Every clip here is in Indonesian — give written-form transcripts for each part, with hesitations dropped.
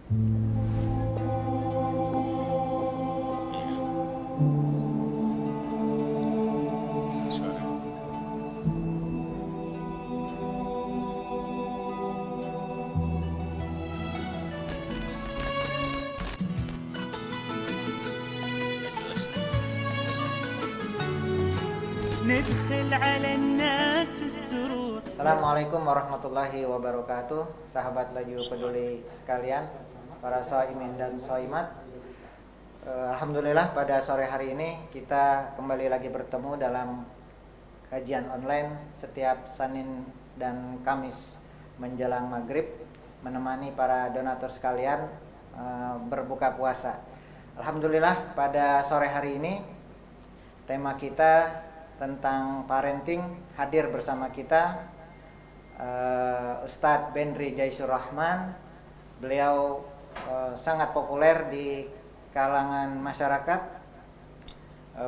Suara. Nggak jelas. ندخل على الناس السرور. Assalamualaikum warahmatullahi wabarakatuh. Sahabat Laju Peduli sekalian, para shaimin dan shaimat. Alhamdulillah pada sore hari ini kita kembali lagi bertemu dalam kajian online setiap Senin dan Kamis menjelang maghrib, menemani para donatur sekalian berbuka puasa. Alhamdulillah pada sore hari ini tema kita tentang parenting. Hadir bersama kita Ustadz Bendri Jaisur Rahman. Beliau sangat populer di kalangan masyarakat.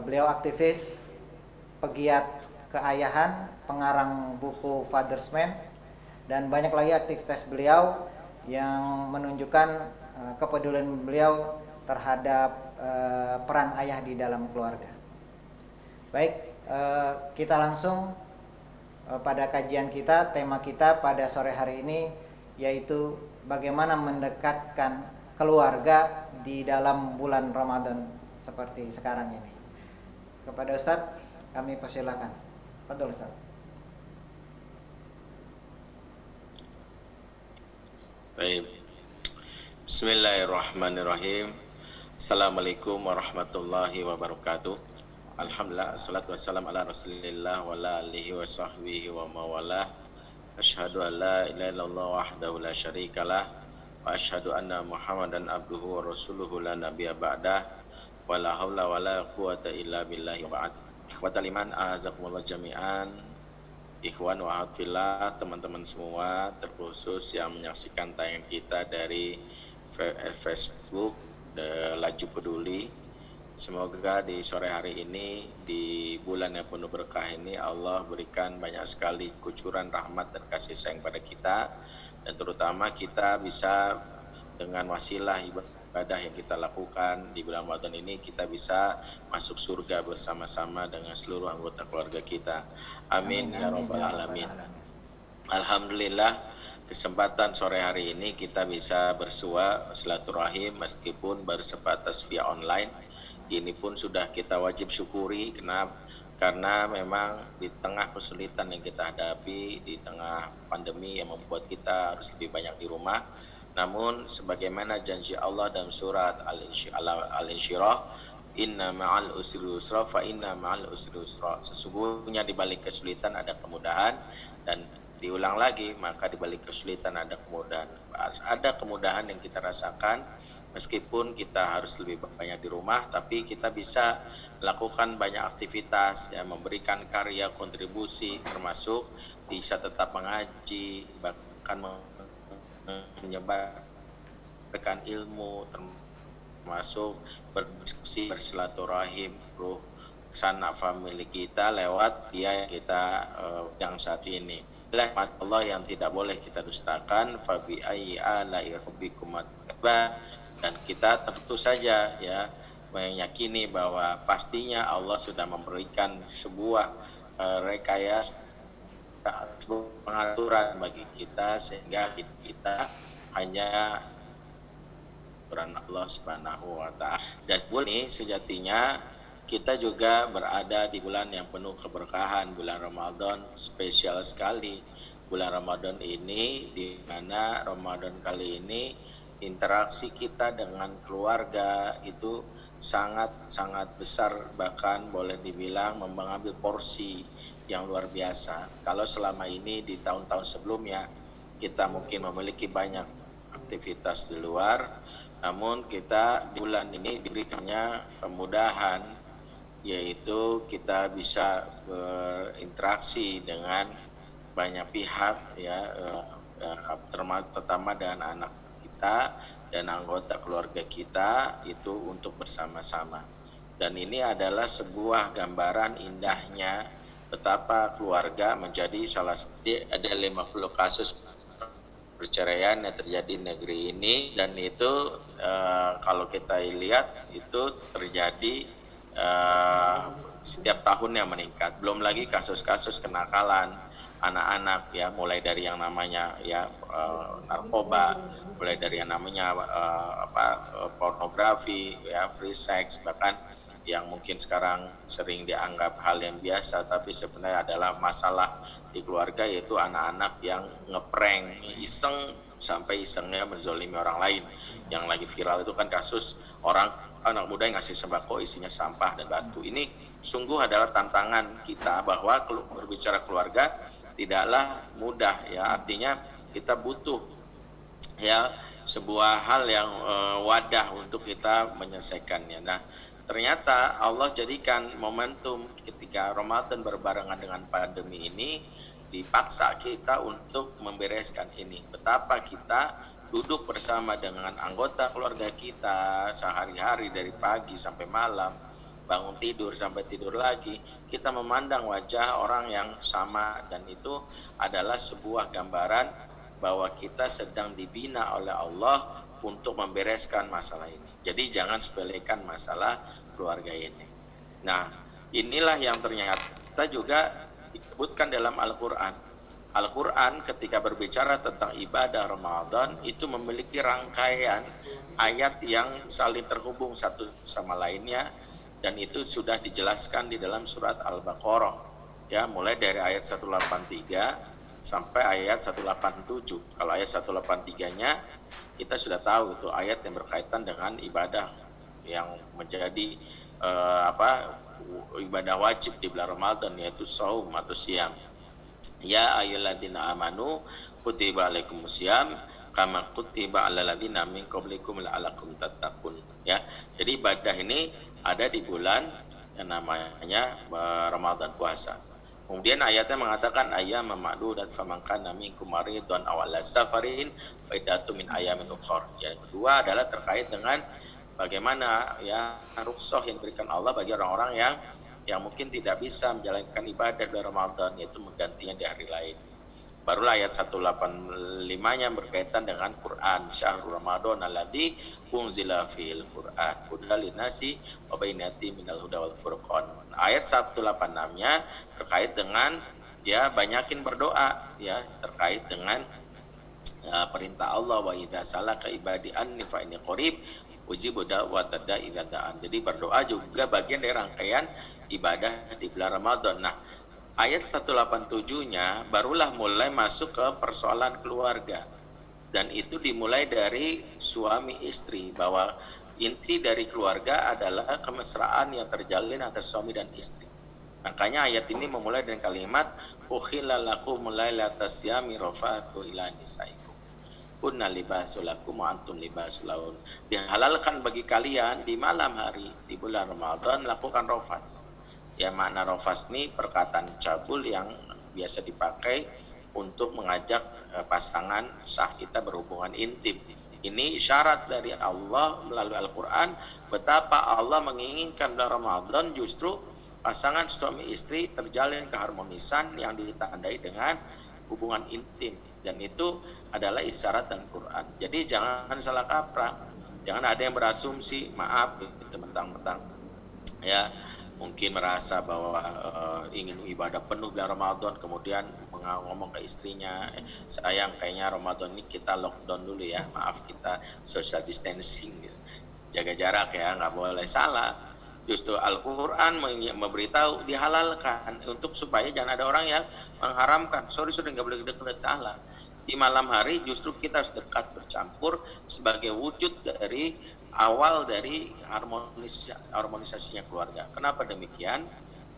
Beliau aktivis, pegiat keayahan, pengarang buku Father's Man, dan banyak lagi aktivitas beliau yang menunjukkan kepedulian beliau terhadap peran ayah di dalam keluarga. Baik, kita langsung pada kajian kita. Tema kita pada sore hari ini yaitu bagaimana mendekatkan keluarga di dalam bulan Ramadan seperti sekarang ini. Kepada Ustadz kami persilakan. Betul Ustadz. Baik. Bismillahirrahmanirrahim. Assalamualaikum warahmatullahi wabarakatuh. Alhamdulillah, assalatu wassalamu ala rasulillah wa ala alihi wa sahbihi wa mawalah. Asyhadu an la ilaha illallah wahdahu la syarikalah wa asyhadu anna Muhammadan abduhu wa rasuluhu la nabiyya ba'dah wa la haula wa la quwata illa billahi wa ba'd. Ikhwatal iman, azakumullah jami'an. Ikhwan wa akhwat fillah, teman-teman semua, terkhusus yang menyaksikan tayangan kita dari Facebook Laju Peduli. Semoga di sore hari ini, di bulan yang penuh berkah ini, Allah berikan banyak sekali kucuran rahmat dan kasih sayang pada kita, dan terutama kita bisa dengan wasilah ibadah yang kita lakukan di bulan Ramadan ini, kita bisa masuk surga bersama-sama dengan seluruh anggota keluarga kita. Amin, ya rabbal alamin. Alhamdulillah, kesempatan sore hari ini kita bisa bersua silaturahim meskipun baru sebatas via online. Ini pun sudah kita wajib syukuri. Kenapa? Karena memang di tengah kesulitan yang kita hadapi, di tengah pandemi yang membuat kita harus lebih banyak di rumah, namun sebagaimana janji Allah dalam surat Al-Insyirah, inna ma'al usri yusra fa inna ma'al usri yusra, sesungguhnya di balik kesulitan ada kemudahan, dan diulang lagi, maka di balik kesulitan ada kemudahan. Ada kemudahan yang kita rasakan meskipun kita harus lebih banyak di rumah, tapi kita bisa melakukan banyak aktivitas, ya, memberikan karya kontribusi, termasuk bisa tetap mengaji, bahkan menyebarkan ilmu, termasuk berdiskusi, bersilaturahim, sanak famili kita lewat dia kita yang saat ini. Nikmat Allah yang tidak boleh kita dustakan. Fabi ayyi ala'i rabbikum tukadziban. Dan kita tentu saja, ya, meyakini bahwa pastinya Allah sudah memberikan sebuah rekayasa, pengaturan bagi kita, sehingga kita hanya aturan Allah Subhanahu wa taala. Dan ini sejatinya kita juga berada di bulan yang penuh keberkahan, bulan Ramadan, spesial sekali. Bulan Ramadan ini, di mana Ramadan kali ini interaksi kita dengan keluarga itu sangat besar, bahkan boleh dibilang mengambil porsi yang luar biasa. Kalau selama ini di tahun-tahun sebelumnya kita mungkin memiliki banyak aktivitas di luar, namun kita di bulan ini diberikannya kemudahan, yaitu kita bisa berinteraksi dengan banyak pihak, ya, terutama dengan anak kita dan anggota keluarga kita itu untuk bersama-sama. Dan ini adalah sebuah gambaran indahnya betapa keluarga menjadi salah satu. Ada 50 kasus perceraian yang terjadi di negeri ini, dan itu kalau kita lihat itu terjadi setiap tahunnya meningkat. Belum lagi kasus-kasus kenakalan anak-anak ya, mulai dari yang namanya ya narkoba, mulai dari yang namanya pornografi ya, free sex, bahkan yang mungkin sekarang sering dianggap hal yang biasa tapi sebenarnya adalah masalah di keluarga, yaitu anak-anak yang ngeprank, iseng, sampai isengnya menzolimi orang lain. Yang lagi viral itu kan kasus anak muda yang ngasih sembako isinya sampah dan batu. Ini sungguh adalah tantangan kita, bahwa berbicara keluarga tidaklah mudah ya, artinya kita butuh ya sebuah hal yang wadah untuk kita menyelesaikannya. Nah, ternyata Allah jadikan momentum ketika Ramadan berbarengan dengan pandemi ini, dipaksa kita untuk membereskan ini. Betapa kita duduk bersama dengan anggota keluarga kita sehari-hari dari pagi sampai malam, bangun tidur sampai tidur lagi, kita memandang wajah orang yang sama, dan itu adalah sebuah gambaran bahwa kita sedang dibina oleh Allah untuk membereskan masalah ini. Jadi jangan sepelekan masalah keluarga ini. Nah, inilah yang ternyata juga disebutkan dalam Al-Quran. Al-Quran ketika berbicara tentang ibadah Ramadan itu memiliki rangkaian ayat yang saling terhubung satu sama lainnya, dan itu sudah dijelaskan di dalam surat Al-Baqarah ya, mulai dari ayat 183 sampai ayat 187. Kalau ayat 183-nya kita sudah tahu itu ayat yang berkaitan dengan ibadah yang menjadi ibadah wajib di bulan Ramadan, yaitu shaum atau siam. Ya ayyuhalladzina amanu kutiba alaikumusiyam kama kutiba alal ladzina min qablikum la'allakum tattaqun. Ya. Jadi ibadah ini ada di bulan yang namanya Ramadan, puasa. Kemudian ayatnya mengatakan ayyam ma'dudat faman kana minkum maridun aw ala safarin wa iddatu min ayyamin ukhra. Yang kedua adalah terkait dengan bagaimana ya rukhsah yang diberikan Allah bagi orang-orang yang mungkin tidak bisa menjalankan ibadah di Ramadan, yaitu menggantinya di hari lain. Barulah ayat 185-nya berkaitan dengan Quran. Syahrul Ramadan alladzi unzila fil Quran hudal linnasi wa bayyinatin minal huda wal furqan. Ayat 186-nya terkait dengan dia banyakin berdoa ya, terkait dengan perintah Allah, wa idza salaka ibadi anni fa inni qarib ujibu da'watad da'i idza da'an. Jadi berdoa juga bagian dari rangkaian ibadah di bulan Ramadan. Nah, ayat 187-nya barulah mulai masuk ke persoalan keluarga. Dan itu dimulai dari suami istri, bahwa inti dari keluarga adalah kemesraan yang terjalin antara suami dan istri. Makanya ayat ini memulai dengan kalimat ukhilla lakum lailatas siyami rafathu ila nisaikum kunna libasul lakum wa antum libasul lahun. Dihalalkan bagi kalian di malam hari di bulan Ramadan melakukan rafas. Ya, makna rafas ini perkataan cabul yang biasa dipakai untuk mengajak pasangan sah kita berhubungan intim. Ini isyarat dari Allah melalui Al-Quran betapa Allah menginginkan bulan Ramadan justru pasangan suami istri terjalin keharmonisan yang ditandai dengan hubungan intim, dan itu adalah isyarat dan Quran. Jadi jangan salah kaprah, jangan ada yang berasumsi maaf gitu, mentang-mentang ya mungkin merasa bahwa ingin ibadah penuh bulan Ramadan, kemudian ngomong ke istrinya, sayang kayaknya Ramadan ini kita lockdown dulu ya, maaf kita social distancing gitu, jaga jarak ya, nggak boleh. Salah. Justru Al-Quran memberitahu dihalalkan untuk supaya jangan ada orang yang mengharamkan. Sorry nggak boleh dekat, salah. Di malam hari justru kita harus dekat bercampur sebagai wujud dari awal dari harmonisasinya keluarga. Kenapa demikian?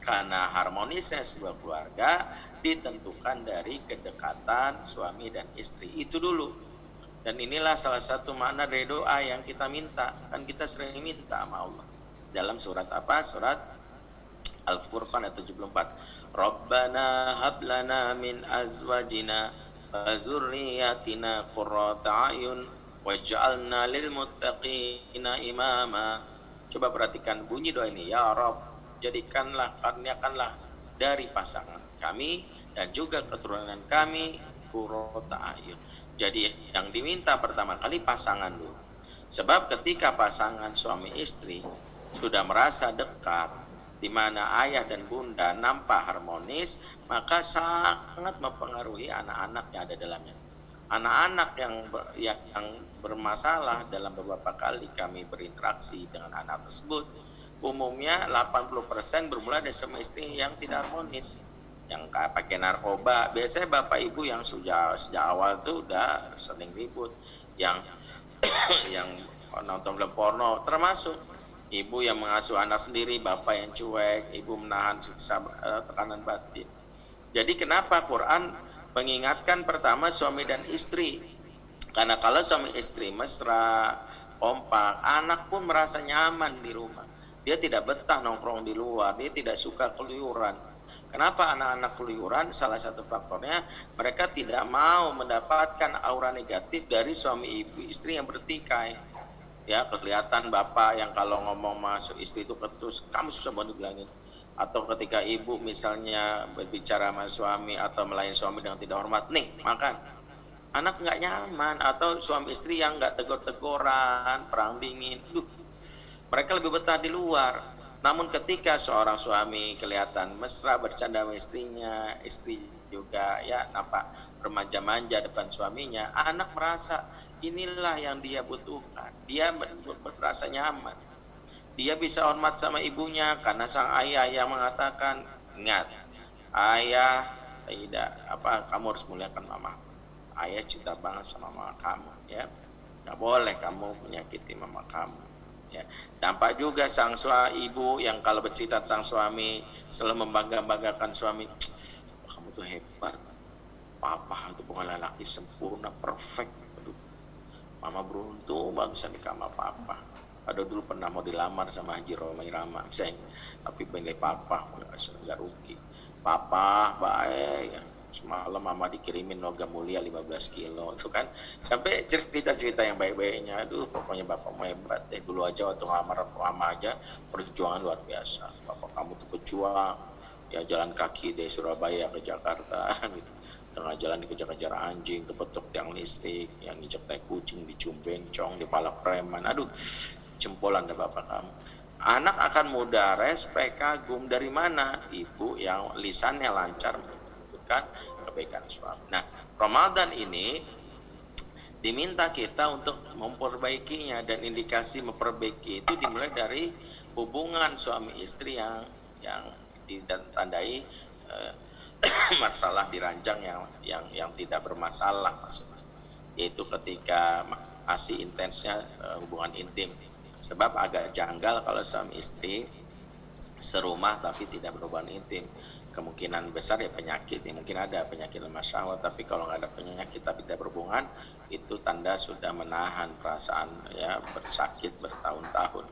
Karena harmonisnya sebuah keluarga ditentukan dari kedekatan suami dan istri. Itu dulu. Dan inilah salah satu makna dari doa yang kita minta. Kan kita sering minta sama Allah. Dalam surat apa? Surat Al-Furqan ayat 74. Rabbana hablana min azwajina wa zurriyatina qurrata a'yun waj'alna lil muttaqina imama. Coba perhatikan bunyi doa ini. Ya Rabb, jadikanlah, karuniakanlah dari pasangan kami dan juga keturunan kami qurrata a'yun, Jadi yang diminta pertama kali pasangan dulu. Sebab ketika pasangan suami istri sudah merasa dekat, di mana ayah dan bunda nampak harmonis, maka sangat mempengaruhi anak-anak yang ada dalamnya. Anak-anak yang bermasalah, dalam beberapa kali kami berinteraksi dengan anak tersebut, umumnya 80% bermula dari suami istri yang tidak harmonis, yang pakai narkoba. Biasanya bapak ibu yang sejak awal tuh udah sering ribut, yang yang nonton film porno, termasuk ibu yang mengasuh anak sendiri, bapak yang cuek, ibu menahan siksa tekanan batin. Jadi kenapa Quran mengingatkan pertama suami dan istri? Karena kalau suami istri mesra, kompak, anak pun merasa nyaman di rumah. Dia tidak betah nongkrong di luar, dia tidak suka keluyuran. Kenapa anak-anak keluyuran? Salah satu faktornya mereka tidak mau mendapatkan aura negatif dari suami ibu istri yang bertikai. Ya, kelihatan bapak yang kalau ngomong masuk istri itu ketus, kamu susah banget dibilangin. Atau ketika ibu misalnya berbicara sama suami atau melayani suami dengan tidak hormat, nih makan. Anak nggak nyaman. Atau suami istri yang nggak tegur-teguran, perang dingin. Mereka lebih betah di luar. Namun ketika seorang suami kelihatan mesra bercanda sama istrinya, istri juga ya nampak bermanja-manja depan suaminya, anak merasa inilah yang dia butuhkan. Dia merasa nyaman. Dia bisa hormat sama ibunya karena sang ayah yang mengatakan, ingat, ayah tidak kamu harus muliakan mama. Ayah cinta banget sama mama kamu, ya. Nggak boleh kamu menyakiti mama kamu. Ya, dampak juga sang ibu yang kalau bercerita tentang suami selalu membangga-banggakan suami, kamu tuh hebat, papa itu bukan lelaki sempurna, perfect. Aduh, mama beruntung bagusan nikah sama papa. Ada dulu pernah mau dilamar sama Haji Romai Rama, misalnya, tapi penilai papa nggak rugi. Papa baik, ya. Semalam mama dikirimin logam mulia 15 kilo tuh kan, sampai cerita-cerita yang baik-baiknya. Aduh, pokoknya bapak mau hebat deh. Dulu aja waktu ngelamar mama aja perjuangan luar biasa. Bapak kamu tuh pejuang, ya jalan kaki dari Surabaya ke Jakarta gitu. Tengah jalan dikejar-kejar anjing, kebetuk tiang listrik, yang nginjek tai kucing, dicium bencong, dipalak preman. Aduh, jempolan deh bapak kamu. Anak akan mudah respek, kagum. Dari mana? Ibu yang lisannya lancar kebaikan suami. Nah, Ramadan ini diminta kita untuk memperbaikinya, dan indikasi memperbaiki itu dimulai dari hubungan suami istri yang ditandai masalah diranjang yang tidak bermasalah, maksudnya yaitu ketika masih intensnya hubungan intim. Sebab agak janggal kalau suami istri serumah tapi tidak berhubungan intim. Kemungkinan besar ya penyakit, ya mungkin ada penyakit lemah syahwat, tapi kalau nggak ada penyakit tapi tidak berhubungan, itu tanda sudah menahan perasaan, ya, bersakit bertahun-tahun.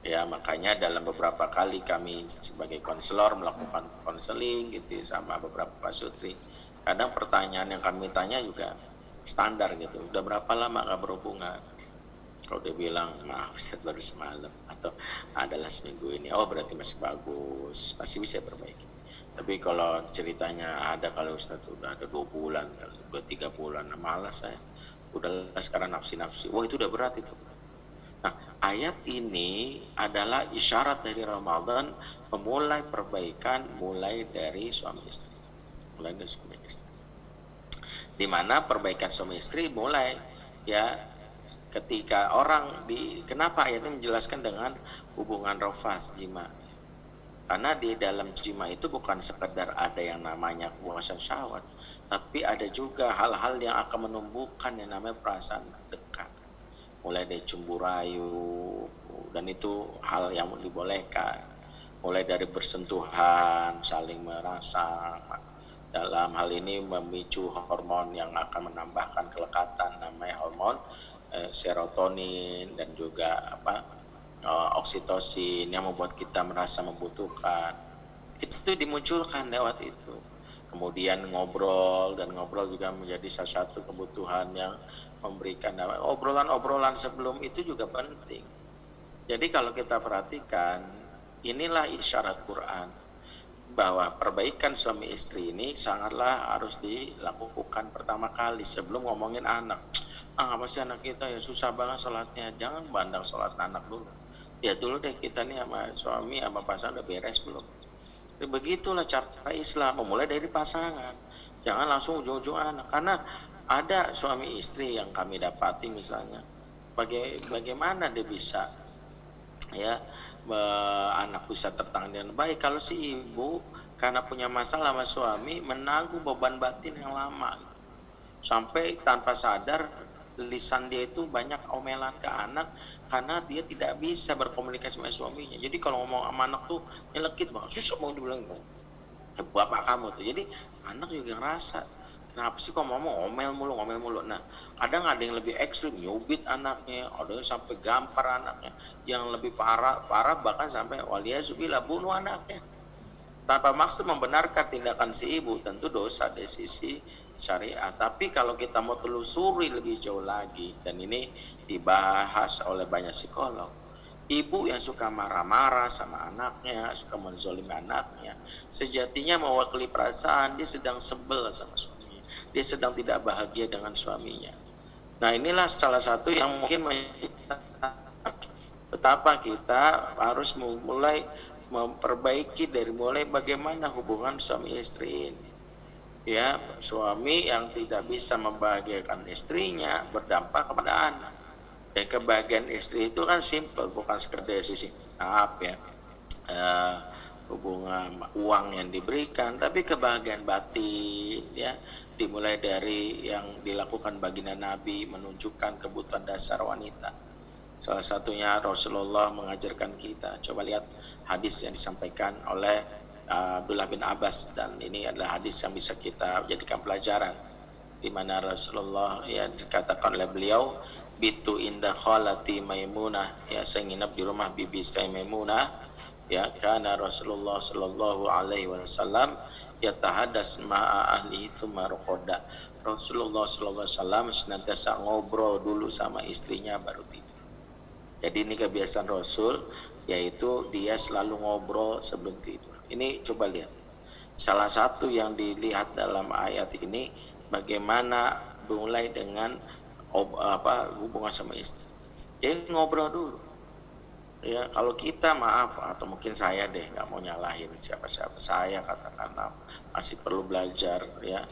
Ya, makanya dalam beberapa kali kami sebagai konselor melakukan konseling gitu sama beberapa pasutri. Kadang pertanyaan yang kami tanya juga standar gitu, udah berapa lama nggak berhubungan? Kalau dia bilang, maaf Ustaz baru semalam, atau adalah seminggu ini, oh berarti masih bagus, masih bisa perbaiki. Tapi kalau ceritanya ada kalau Ustaz udah ada 2 bulan, 2-3 bulan, malas saya. Udahlah sekarang nafsi-nafsi. Wah itu udah berat itu. Nah, ayat ini adalah isyarat dari Ramadan memulai perbaikan mulai dari suami istri. Mulai dari suami istri. Di mana perbaikan suami istri mulai ya ketika kenapa ayat ini menjelaskan dengan hubungan rofas, jima. Karena di dalam jima itu bukan sekedar ada yang namanya kepuasan syahwat, tapi ada juga hal-hal yang akan menumbuhkan yang namanya perasaan dekat. Mulai dari cemburu, dan itu hal yang dibolehkan. Mulai dari bersentuhan, saling merasa. Dalam hal ini memicu hormon yang akan menambahkan kelekatan, namanya hormon serotonin, dan juga oksitosin yang membuat kita merasa membutuhkan. Itu dimunculkan lewat itu. Kemudian ngobrol juga menjadi salah satu kebutuhan yang memberikan obrolan sebelum itu juga penting. Jadi kalau kita perhatikan, inilah isyarat Quran. bahwa perbaikan suami istri ini sangatlah harus dilakukan pertama kali sebelum ngomongin anak. Apa sih anak kita ya susah banget sholatnya, jangan bandang sholat anak dulu. Ya dulu deh kita nih sama suami sama pasangan udah beres belum. Jadi begitulah cara Islam, memulai dari pasangan, jangan langsung ujung-ujung anak. Karena ada suami istri yang kami dapati misalnya, bagaimana dia bisa ya anak bisa tertangani dengan baik kalau si ibu karena punya masalah sama suami menanggung beban batin yang lama sampai tanpa sadar lisan dia itu banyak omelan ke anak karena dia tidak bisa berkomunikasi sama suaminya. Jadi kalau ngomong sama anak tuh nyelekit banget, susah mau dibilang bapak kamu tuh. Jadi anak juga ngerasa kenapa sih kok mama ngomel mulu. Nah, kadang ada yang lebih ekstrim, nyubit anaknya, ada yang sampai gampar anaknya, yang lebih parah bahkan sampai waliyazubillah bunuh anaknya. Tanpa maksud membenarkan tindakan si ibu, tentu dosa dari sisi syariat. Tapi kalau kita mau telusuri lebih jauh lagi, dan ini dibahas oleh banyak psikolog, ibu yang suka marah-marah sama anaknya, suka menzolimi anaknya, sejatinya mewakili perasaan dia sedang sebel sama suami. Dia sedang tidak bahagia dengan suaminya. Nah inilah salah satu yang mungkin betapa kita harus mulai memperbaiki dari mulai bagaimana hubungan suami istri ini. Ya, suami yang tidak bisa membahagiakan istrinya berdampak kepada anak. Dan kebahagiaan istri itu kan simple, bukan sekedar dari sisi hubungan uang yang diberikan, tapi kebahagiaan batin ya dimulai dari yang dilakukan baginda Nabi menunjukkan kebutuhan dasar wanita. Salah satunya Rasulullah mengajarkan kita. Coba lihat hadis yang disampaikan oleh Abdullah bin Abbas, dan ini adalah hadis yang bisa kita jadikan pelajaran, di mana Rasulullah ya dikatakan oleh beliau, bitu inda khalati Maimunah, ya saya nginap di rumah bibi saya Maimunah. Ya, karena Rasulullah sallallahu alaihi wasallam yatahadas ma'a ahlihi tsumma raqada. Rasulullah sallallahu alaihi wasallam senantiasa ngobrol dulu sama istrinya baru tidur. Jadi ini kebiasaan Rasul, yaitu dia selalu ngobrol sebelum tidur. Ini coba lihat. Salah satu yang dilihat dalam ayat ini bagaimana mulai dengan hubungan sama istri. Jadi ngobrol dulu. Ya, kalau kita maaf atau mungkin saya deh nggak mau nyalahin siapa-siapa, saya katakanlah masih perlu belajar ya.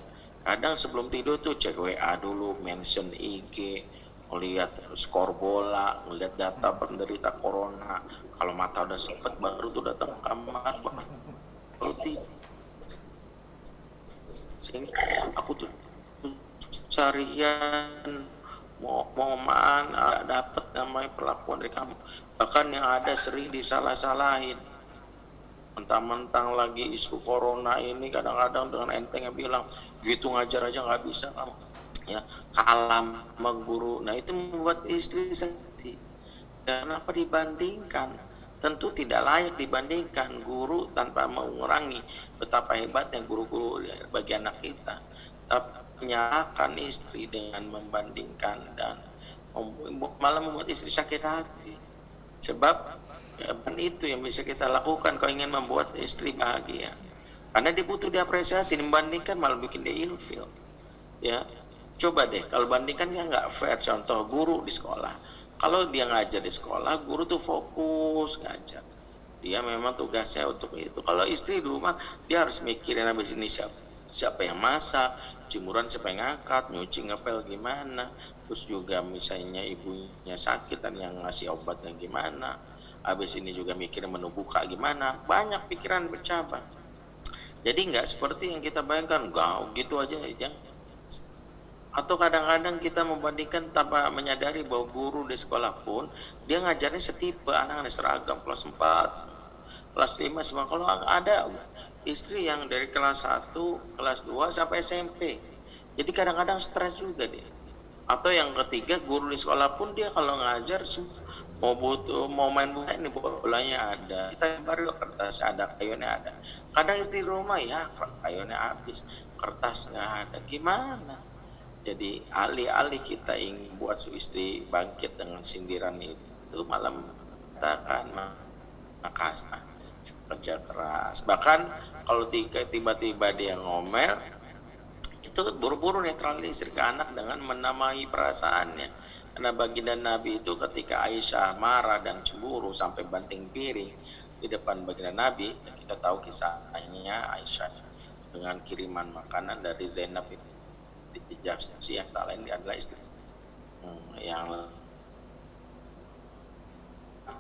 Kadang sebelum tidur tuh cek WA dulu, mention IG, melihat skor bola, melihat data penderita corona. Kalau mata udah sempet baru tuh datang ke kamar baru tidur. Sehingga aku tuh carian mau mana dapat namanya perlakuan dari kamu, bahkan yang ada sering disalah-salahin, mentang-mentang lagi isu corona ini kadang-kadang dengan entengnya bilang gitu ngajar aja nggak bisa kamu ya, kalam sama guru. Nah itu membuat istri sedih. Dan apa dibandingkan, tentu tidak layak dibandingkan guru tanpa mengurangi betapa hebatnya guru-guru bagi anak kita, tapi menyalahkan istri dengan membandingkan dan malah membuat istri sakit hati. Sebab ya, itu yang bisa kita lakukan kalau ingin membuat istri bahagia, karena dia butuh diapresiasi. Membandingkan malah bikin dia ilfil ya. Coba deh kalau bandingkan ya nggak fair. Contoh guru di sekolah, kalau dia ngajar di sekolah, guru tuh fokus ngajar, dia memang tugasnya untuk itu. Kalau istri di rumah, dia harus mikirin habis ini siapa yang masak, jemuran siapa yang ngangkat, nyuci ngepel gimana, terus juga misalnya ibunya sakit dan yang ngasih obatnya gimana, habis ini juga mikirin menu buka gimana, banyak pikiran bercabang. Jadi nggak seperti yang kita bayangkan, nggak gitu aja ya. Atau kadang-kadang kita membandingkan tanpa menyadari bahwa guru di sekolah pun dia ngajarnya setipe, anak-anak seragam kelas 4, kelas 5 semua. Kalau ada istri yang dari kelas 1, kelas 2 sampai SMP. Jadi kadang-kadang stres juga dia. Atau yang ketiga, guru di sekolah pun dia kalau ngajar mau main bola, ini bolanya ada, kita baru kertas ada, kayunya ada. Kadang istri rumah ya kayunya habis, kertas nggak ada, gimana? Jadi alih-alih kita ingin buat istri bangkit dengan sindiran itu malah mengatakan makasih. kerja keras. Bahkan kalau tiba-tiba dia ngomel, itu buru-buru netralisir ke anak dengan menamai perasaannya. Karena baginda Nabi itu ketika Aisyah marah dan cemburu sampai banting piring di depan baginda Nabi, kita tahu kisahnya Aisyah dengan kiriman makanan dari Zainab binti Jahsy yang tak lain adalah istri yang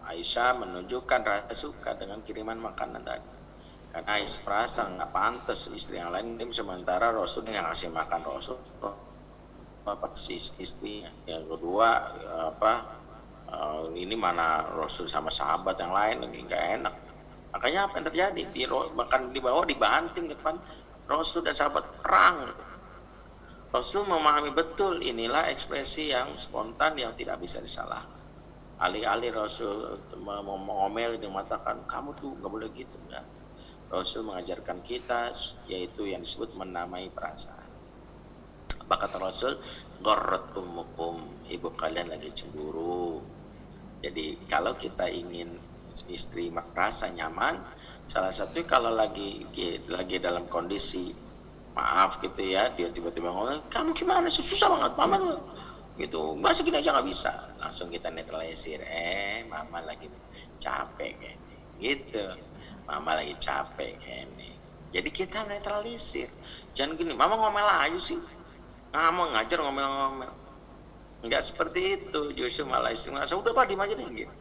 Aisyah menunjukkan rasa suka dengan kiriman makanan tadi. Karena Aisyah merasa nggak pantas istri yang lain, sementara Rasul yang ngasih makan Rasul apa si istrinya. Yang kedua ini mana Rasul sama sahabat yang lain lagi nggak enak. Makanya apa yang terjadi makan di bawah dibanting depan Rasul dan sahabat perang gitu. Rasul memahami betul inilah ekspresi yang spontan yang tidak bisa disalahkan. Alih-alih Rasul mengomel dan mengatakan kamu tuh nggak boleh gitu, enggak. Rasul mengajarkan kita yaitu yang disebut menamai perasaan. Apa kata Rasul? Gharrat ummukum, ibu kalian lagi cemburu. Jadi kalau kita ingin istri merasa nyaman, salah satu kalau lagi dalam kondisi maaf gitu ya, dia tiba-tiba ngomong kamu gimana sih, susah banget mama tuh gitu, masa gini aja nggak bisa, langsung kita netralisir, mama lagi capek kayak gitu, mama lagi capek kayak ini. Jadi kita netralisir, jangan gini, mama ngomel aja sih, nggak mau ngajar ngomel-ngomel, nggak seperti itu, justru malah istri merasa udah pak diem aja deh gitu.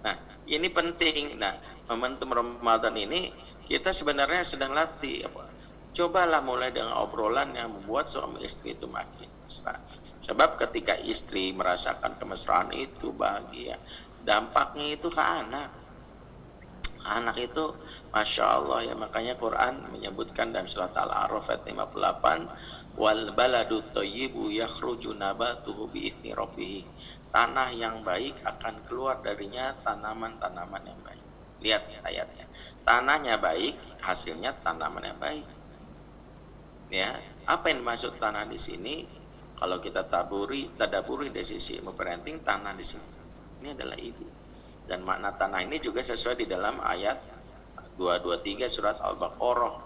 Nah ini penting. Nah momentum Ramadan ini kita sebenarnya sedang latih cobalah mulai dengan obrolan yang membuat suami istri itu makin mesra. Sebab ketika istri merasakan kemesraan itu bahagia, dampaknya itu ke anak. Anak itu Masya Allah ya, makanya Quran menyebutkan dalam surat Al-A'raf ayat 58, wal baladu thayyibu yakhruju nabatuhu biizni rabbih. Tanah yang baik akan keluar darinya tanaman-tanaman yang baik. Lihat ayatnya. Tanahnya baik, hasilnya tanaman yang baik. Ya, apa yang dimaksud tanah di sini? Kalau kita tadaburi dari sisi ilmu parenting, tanah di sini ini adalah ibu. Dan makna tanah ini juga sesuai di dalam ayat 223 surat Al-Baqarah,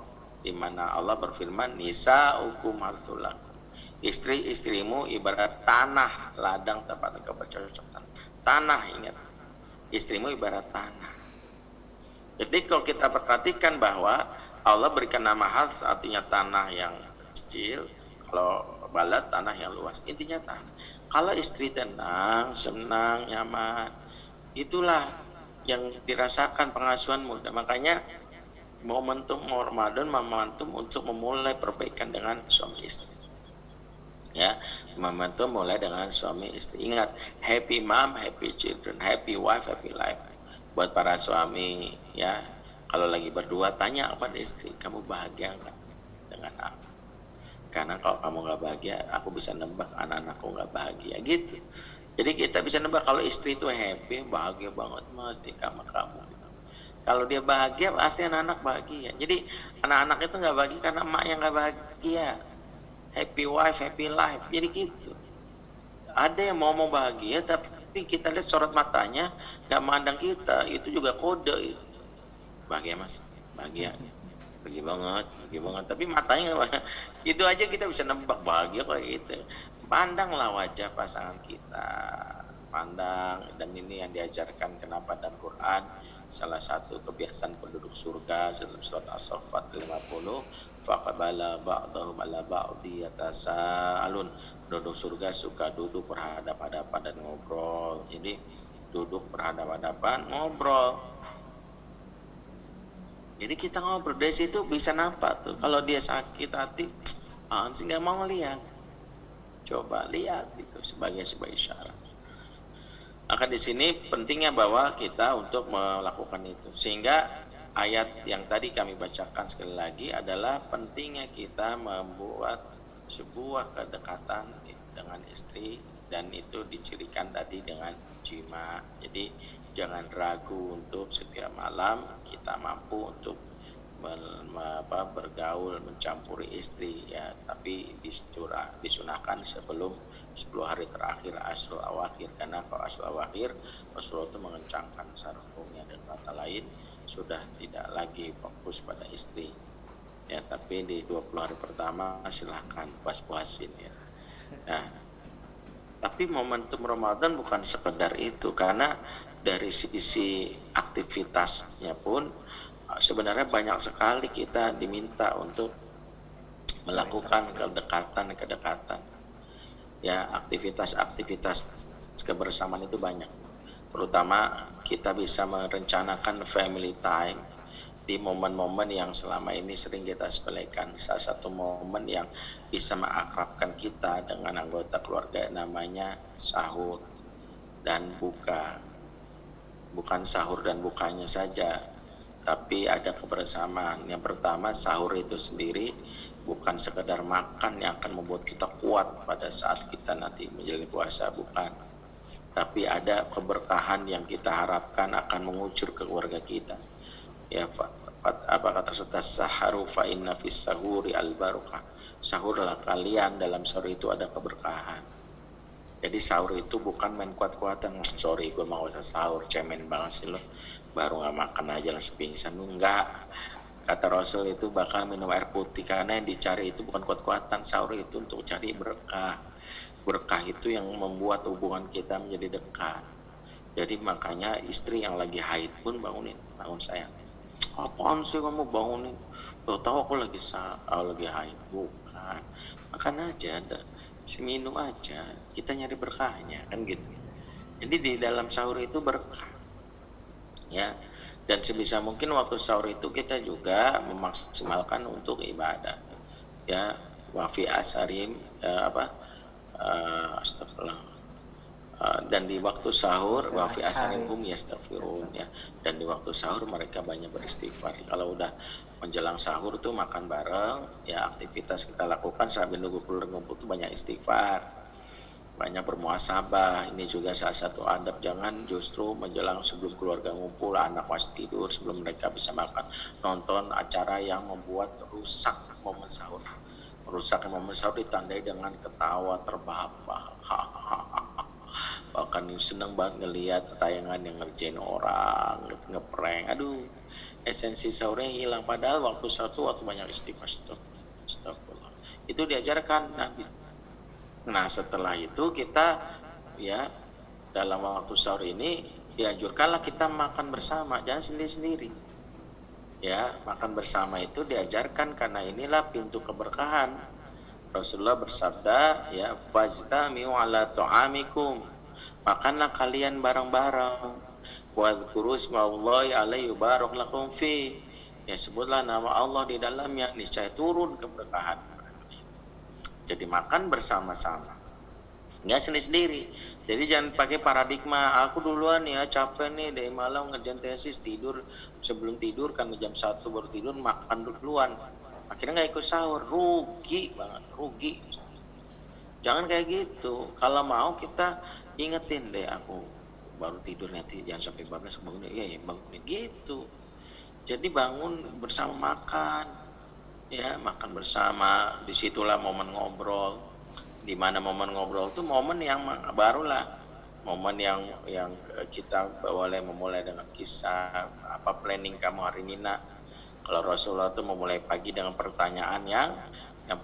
di mana Allah berfirman, nisa'ukum harthul lakum. Istri-istrimu ibarat tanah ladang tempat engkau bercocok tanam. Tanah, ingat. Istrimu ibarat tanah. Jadi kalau kita perhatikan bahwa Allah berikan nama harth artinya tanah yang kecil, kalau balad tanah yang luas, intinya tanah. Kalau istri tenang, senang, nyaman, itulah yang dirasakan pengasuhan muda. Makanya momentum Ramadan momentum untuk memulai perbaikan dengan suami istri. Ya, momentum mulai dengan suami istri. Ingat, happy mom, happy children, happy wife, happy life. Buat para suami, ya, kalau lagi berdua tanya kepada istri, kamu bahagia nggak dengan aku? Karena kalau kamu nggak bahagia, aku bisa nebak anak-anakku nggak bahagia gitu. Jadi kita bisa nebak kalau istri itu happy, bahagia banget mas nikah sama kamu. Kalau dia bahagia, pasti anak-anak bahagia. Jadi anak-anak itu nggak bahagia karena emak yang nggak bahagia. Happy wife, happy life. Jadi gitu. Ada yang mau bahagia, tapi kita lihat sorot matanya nggak mandang kita, itu juga kode. Bahagia mas, bahagia. Bahagia banget. Tapi matanya itu aja kita bisa nebak bahagia kok gitu. Pandanglah wajah pasangan kita, pandang, dan ini yang diajarkan kenapa dalam Quran salah satu kebiasaan penduduk surga dalam surat As-Saffat 50, faqabala ba'dahum ala ba'di yatasaalun. Penduduk surga suka duduk berhadapan-hadapan dan ngobrol. Jadi duduk berhadapan-hadapan ngobrol. Jadi kita ngobrol dari situ bisa nampak tuh kalau dia sakit hati, sih nggak mau lihat. Coba lihat itu sebagai sebuah isyarat. Maka di sini pentingnya bahwa kita untuk melakukan itu. Sehingga ayat yang tadi kami bacakan sekali lagi adalah pentingnya kita membuat sebuah kedekatan dengan istri, dan itu dicirikan tadi dengan jima. Jadi jangan ragu untuk setiap malam kita mampu untuk bergaul mencampuri istri ya, tapi disunahkan sebelum 10 hari terakhir Ashrul Awakhir, karena kalau Ashrul Awakhir Rasulullah itu mengencangkan sarungnya dan kata lain sudah tidak lagi fokus pada istri ya, tapi di 20 hari pertama silahkan puas-puasin ya. Nah, tapi momentum Ramadan bukan sekedar itu, karena dari sisi aktivitasnya pun sebenarnya banyak sekali kita diminta untuk melakukan kedekatan ya, aktivitas kebersamaan itu banyak, terutama kita bisa merencanakan family time di momen-momen yang selama ini sering kita sepelekan. Salah satu momen yang bisa mengakrabkan kita dengan anggota keluarga namanya sahur dan buka. Bukan sahur dan bukanya saja, tapi ada kebersamaan. Yang pertama, sahur itu sendiri bukan sekedar makan yang akan membuat kita kuat pada saat kita nanti menjalani puasa, bukan. Tapi ada keberkahan yang kita harapkan akan mengucur ke keluarga kita. Ya, apa kata Rasulullah, saharu fa inna fis sahuri al barakah. Sahurlah kalian, dalam sahur itu ada keberkahan. Jadi sahur itu bukan main kuat-kuatan, sorry gue mau usah sahur, cemen banget sih lo, baru gak makan aja langsung pingsan. Enggak, kata Rasul itu bakal minum air putih, karena yang dicari itu bukan kuat-kuatan. Sahur itu untuk cari berkah. Berkah itu yang membuat hubungan kita menjadi dekat. Jadi makanya istri yang lagi haid pun bangun sayang. Apaan sih kamu bangunin? Lo tahu aku lagi haid? Bukan, makan aja, minum aja, kita nyari berkahnya kan gitu. Jadi di dalam sahur itu berkah ya, dan sebisa mungkin waktu sahur itu kita juga memaksimalkan untuk ibadah ya. Wafi asarim astagfirullah. Dan di waktu sahur wafi asarinhum yastaghfirun ya, dan di waktu sahur mereka banyak beristighfar. Kalau udah menjelang sahur tuh makan bareng ya, aktivitas kita lakukan sambil nunggu keluarga ngumpul tuh banyak istighfar, banyak bermuasabah. Ini juga salah satu adab, jangan justru menjelang sebelum keluarga ngumpul anak masih tidur, sebelum mereka bisa makan, nonton acara yang membuat rusak momen sahur. Merusak momen sahur ditandai dengan ketawa terbahak-bahak, bahkan seneng banget ngelihat tayangan yang ngerjain orang, ngeprank. Aduh, esensi sahurnya hilang. Padahal waktu sahur itu waktu banyak istighfar. Astagfirullah. Itu diajarkan Nabi. Nah setelah itu kita ya, dalam waktu sahur ini dianjurkanlah kita makan bersama, jangan sendiri-sendiri ya. Makan bersama itu diajarkan karena inilah pintu keberkahan. Rasulullah bersabda ya, fajtami'u ala ta'amikum, makanlah kalian bareng-bareng, wadhkuru ismallahi alaihi barak lakum fi, ya sebutlah nama Allah di dalamnya, niscaya turun keberkahan. Jadi makan bersama-sama, nggak sendiri-sendiri. Jadi jangan pakai paradigma aku duluan ya, capek nih dari malam ngerjain tesis, tidur sebelum tidur kan jam 1 baru tidur, makan duluan, akhirnya nggak ikut sahur, rugi banget, rugi. Jangan kayak gitu. Kalau mau kita ingetin deh, aku baru tidur nanti jangan sampai 14 bangun ya bangun gitu. Jadi bangun bersama makan ya, makan bersama. Disitulah momen ngobrol. Di mana momen ngobrol itu momen yang barulah momen yang kita boleh memulai dengan kisah, apa planning kamu hari ini nak. Kalau Rasulullah itu memulai pagi dengan pertanyaan yang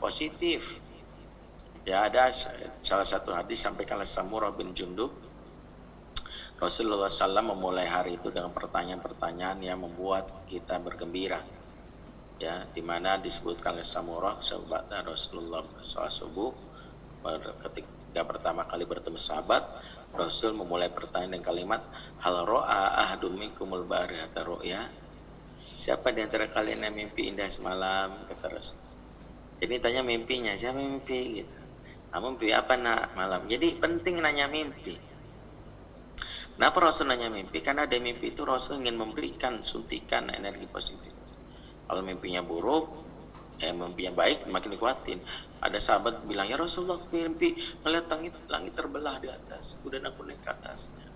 positif. Ya, ada salah satu hadis sampaikan oleh Samurah bin Jundub, Rasulullah SAW memulai hari itu dengan pertanyaan-pertanyaan yang membuat kita bergembira. Ya, di mana disebutkan oleh Samurah, sahabat Rasulullah SAW, ketika pertama kali bertemu sahabat, Rasul memulai pertanyaan dengan kalimat, hal ro'a ahadum minkumul barihata ru'ya. Siapa di antara kalian yang mimpi indah semalam, kata Rasul. Jadi tanya mimpinya, siapa mimpi gitu. Kamu mimpi apa nak malam? Jadi penting nanya mimpi. Kenapa Rasul nanya mimpi? Karena ada mimpi itu Rasul ingin memberikan suntikan energi positif. Kalau mimpinya buruk, mimpinya baik, makin dikuatin. Ada sahabat bilang, ya Rasulullah mimpi melihat langit terbelah di atas, kemudian aku naik ke atasnya.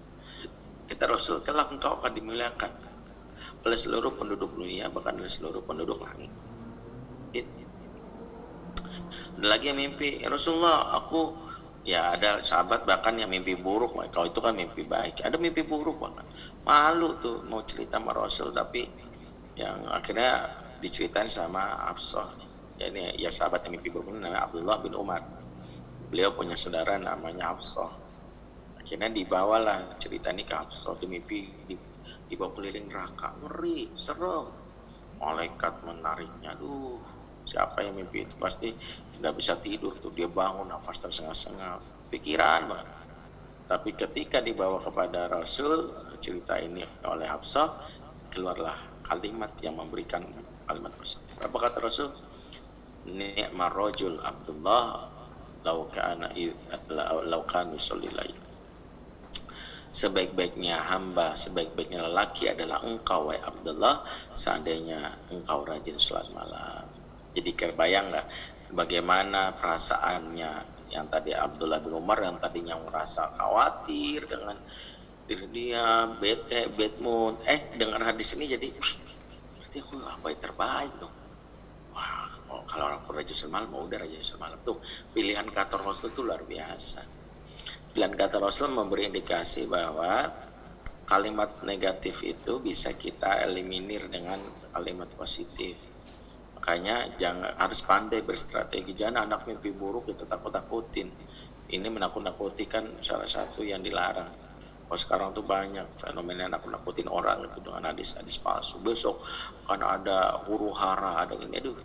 Kata Rasul, kelak engkau akan dimuliakan. oleh seluruh penduduk dunia, bahkan oleh seluruh penduduk langit. Ada lagi yang mimpi, ya Rasulullah aku, ya ada sahabat bahkan yang mimpi buruk. Kalau itu kan mimpi baik, ada mimpi buruk bahkan malu tuh mau cerita sama Rasul, tapi yang akhirnya diceritain sama Hafsah. Ya ini ya sahabat yang mimpi buruk namanya Abdullah bin Umar. Beliau punya saudara namanya Hafsah. Akhirnya dibawalah cerita ini ke Hafsah, di mimpi dibawa keliling neraka, ngeri, serem. Malaikat menariknya, aduh, siapa yang mimpi itu pasti tidak bisa tidur tuh, dia bangun nafas tersengal-sengal, pikiran banget. Tapi ketika dibawa kepada Rasul, cerita ini oleh Hafsah, keluarlah kalimat yang memberikan kalimat positif. Apa kata Rasul? Ni'mar rajul Abdullah law kanu sallilail. Sebaik-baiknya hamba, sebaik-baiknya lelaki adalah engkau wahai Abdullah, seandainya engkau rajin salat malam. Jadi kebayang nggak bagaimana perasaannya yang tadi Abdullah bin Umar yang tadinya merasa khawatir dengan diri dia, bete, bad mood, dengar hadis ini jadi berarti aku apa yang terbaik dong. Wah, kalau orang rajin salat malam, udah rajin salat malam tuh pilihan kata Rasul itu luar biasa. Pilihan kata Rasul memberi indikasi bahwa kalimat negatif itu bisa kita eliminir dengan kalimat positif. Makanya harus pandai berstrategi. Jangan anak mimpi buruk kita takut-takutin. Ini menakut-nakuti kan salah satu yang dilarang. Kalau sekarang tuh banyak fenomena nakut-nakutin orang itu dengan hadis-hadis palsu. Besok kan ada huru hara, ada ini, aduh.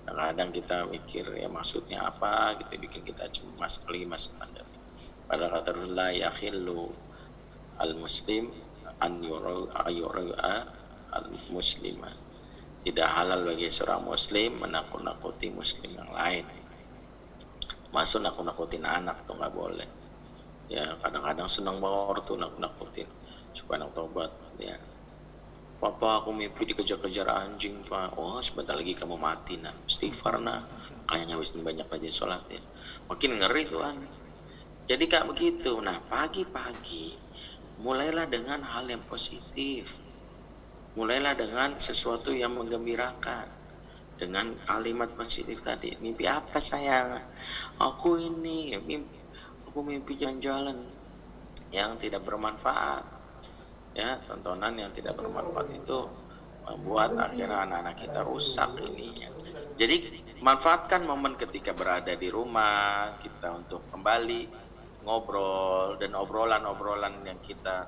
Kadang-kadang kita mikir ya maksudnya apa, gitu bikin kita cemas, apalagi masalah. Pada kata Rasulullah, yakhillu al-muslim an yura'a al-muslimah. Tidak halal bagi seorang muslim menakut-nakuti muslim yang lain. Masuk nakut-nakutin anak tuh nggak boleh. Ya kadang-kadang senang banget tuh nakut-nakutin supaya anak tobat. Ya, Papa aku mimpi dikejar-kejar anjing Pak. Oh sebentar lagi kamu mati nah, istighfar nah. Kayaknya wis banyak aja sholat ya. Makin ngeri tuh aneh. Jadi kayak begitu. Nah pagi-pagi mulailah dengan hal yang positif. Mulailah dengan sesuatu yang menggembirakan. Dengan kalimat positif tadi. Mimpi apa sayang? Aku mimpi jalan-jalan yang tidak bermanfaat. Ya, tontonan yang tidak bermanfaat itu membuat akhirnya anak-anak kita rusak ininya. Jadi manfaatkan momen ketika berada di rumah kita untuk kembali ngobrol, dan obrolan-obrolan yang kita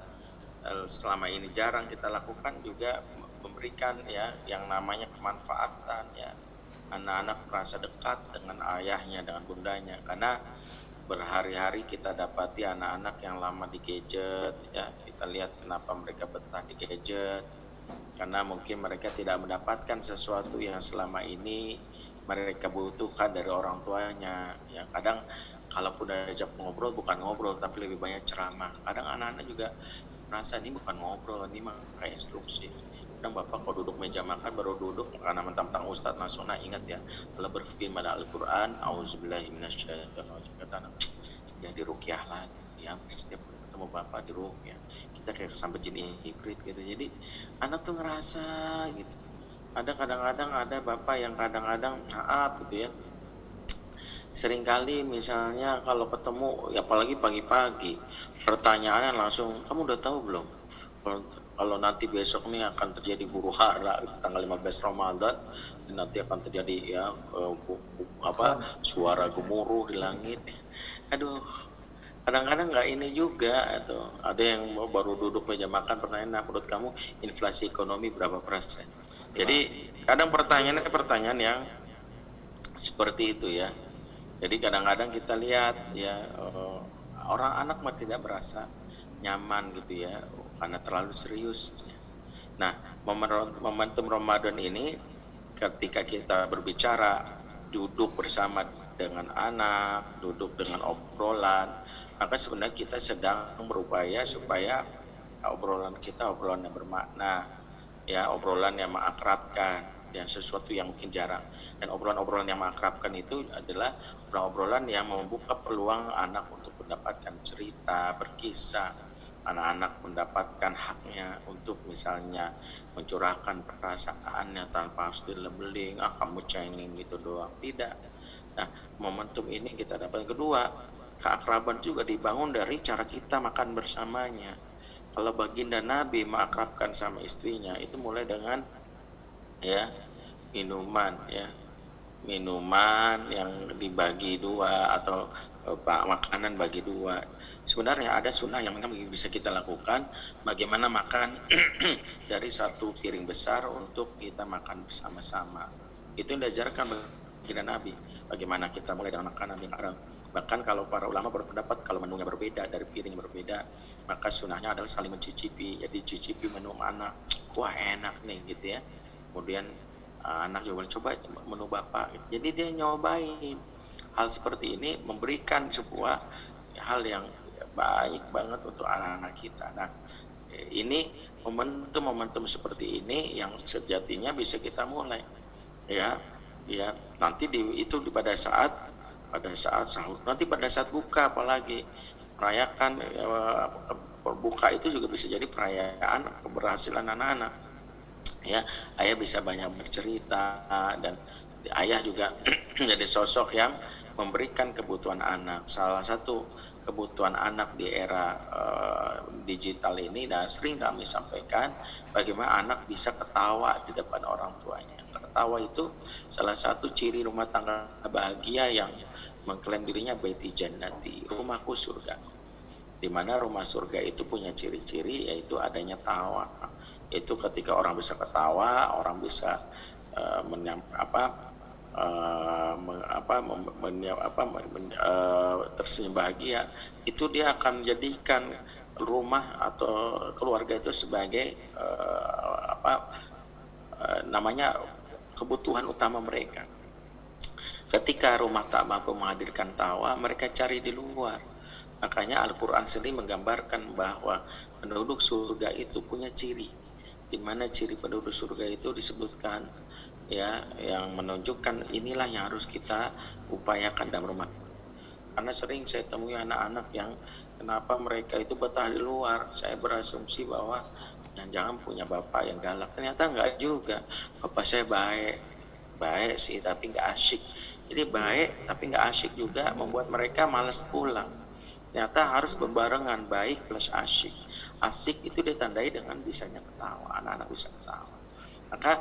selama ini jarang kita lakukan juga memberikan ya yang namanya kemanfaatan ya. Anak-anak merasa dekat dengan ayahnya, dengan bundanya, karena berhari-hari kita dapati anak-anak yang lama di gadget ya. Kita lihat kenapa mereka betah di gadget, karena mungkin mereka tidak mendapatkan sesuatu yang selama ini mereka butuhkan dari orang tuanya ya. Kadang kalaupun diajak ngobrol bukan ngobrol tapi lebih banyak ceramah. Kadang anak-anak juga merasa ini bukan ngobrol, ini mah kayak instruksi. Kadang bapak kalau duduk meja makan baru duduk karena mentang-mentang Ustadz Masuna, ingat ya Allah berfirman pada Al-Quran, auzubillahi minasyaitonirrajim, kata anak ya diruqyah lagi ya, setiap ketemu bapak diruqyah. Kita kayak kesambet jin hibrid gitu. Jadi anak tuh ngerasa gitu. Ada kadang-kadang ada bapak yang kadang-kadang maaf gitu ya, seringkali misalnya kalau ketemu ya apalagi pagi-pagi pertanyaannya langsung, kamu udah tahu belum kalau nanti besok nih akan terjadi huru hara itu tanggal 15 Ramadan, dan nanti akan terjadi ya suara gemuruh di langit. Aduh, kadang-kadang nggak ini juga atau ada yang baru duduk meja makan pertanyaan, nah menurut kamu inflasi ekonomi berapa persen? Jadi kadang pertanyaan yang seperti itu ya. Jadi kadang-kadang kita lihat ya orang anak mah tidak berasa nyaman gitu ya karena terlalu serius. Nah momentum Ramadan ini ketika kita berbicara, duduk bersama dengan anak, duduk dengan obrolan, maka sebenarnya kita sedang berupaya supaya obrolan kita obrolan yang bermakna ya, obrolan yang mengakrabkan dan sesuatu yang mungkin jarang. Dan obrolan-obrolan yang mengakrabkan itu adalah obrolan yang membuka peluang anak untuk mendapatkan cerita, berkisah, anak-anak mendapatkan haknya untuk misalnya mencurahkan perasaannya tanpa harus dilebeling, kamu cengeng gitu doang, tidak. Nah, momentum ini kita dapat. Kedua, keakraban juga dibangun dari cara kita makan bersamanya. Kalau baginda Nabi mengakrabkan sama istrinya itu mulai dengan ya minuman, ya minuman yang dibagi dua atau makanan bagi dua. Sebenarnya ada sunnah yang memang bisa kita lakukan, bagaimana makan dari satu piring besar untuk kita makan bersama-sama. Itu yang diajarkan baginda Nabi, bagaimana kita mulai dengan makanan yang haram. Bahkan kalau para ulama berpendapat kalau menunya berbeda, dari piring berbeda, maka sunnahnya adalah saling mencicipi. Jadi cicipi menu anak, wah enak nih gitu ya. Kemudian anak juga coba menu bapak gitu. Jadi dia nyobain hal seperti ini, memberikan sebuah hal yang baik banget untuk anak-anak kita. Nah, ini momentum-momentum seperti ini yang sejatinya bisa kita mulai ya nanti pada saat sahur, nanti pada saat buka, apalagi merayakan berbuka itu juga bisa jadi perayaan keberhasilan anak-anak ya. Ayah bisa banyak bercerita dan ayah juga jadi sosok yang memberikan kebutuhan anak. Salah satu kebutuhan anak di era digital ini, dan sering kami sampaikan, bagaimana anak bisa ketawa di depan orang tuanya. Ketawa itu salah satu ciri rumah tangga bahagia yang mengklaim dirinya baiti jannati, rumahku surga. Di mana rumah surga itu punya ciri-ciri, yaitu adanya tawa. Itu ketika orang bisa ketawa, orang bisa tersenyum bahagia, itu dia akan menjadikan rumah atau keluarga itu sebagai namanya kebutuhan utama mereka. Ketika rumah tak mampu menghadirkan tawa, mereka cari di luar. Makanya Al-Quran sendiri menggambarkan bahwa penduduk surga itu punya ciri, di mana ciri penduduk surga itu disebutkan ya, yang menunjukkan inilah yang harus kita upayakan dalam rumah. Karena sering saya temui anak-anak yang kenapa mereka itu betah di luar, saya berasumsi bahwa jangan punya bapak yang galak. Ternyata enggak juga, bapak saya baik sih tapi enggak asyik. Jadi baik tapi enggak asyik juga membuat mereka malas pulang. Ternyata harus berbarengan, baik plus asyik. Asyik itu ditandai dengan bisanya ketawa, anak-anak bisa ketawa. Maka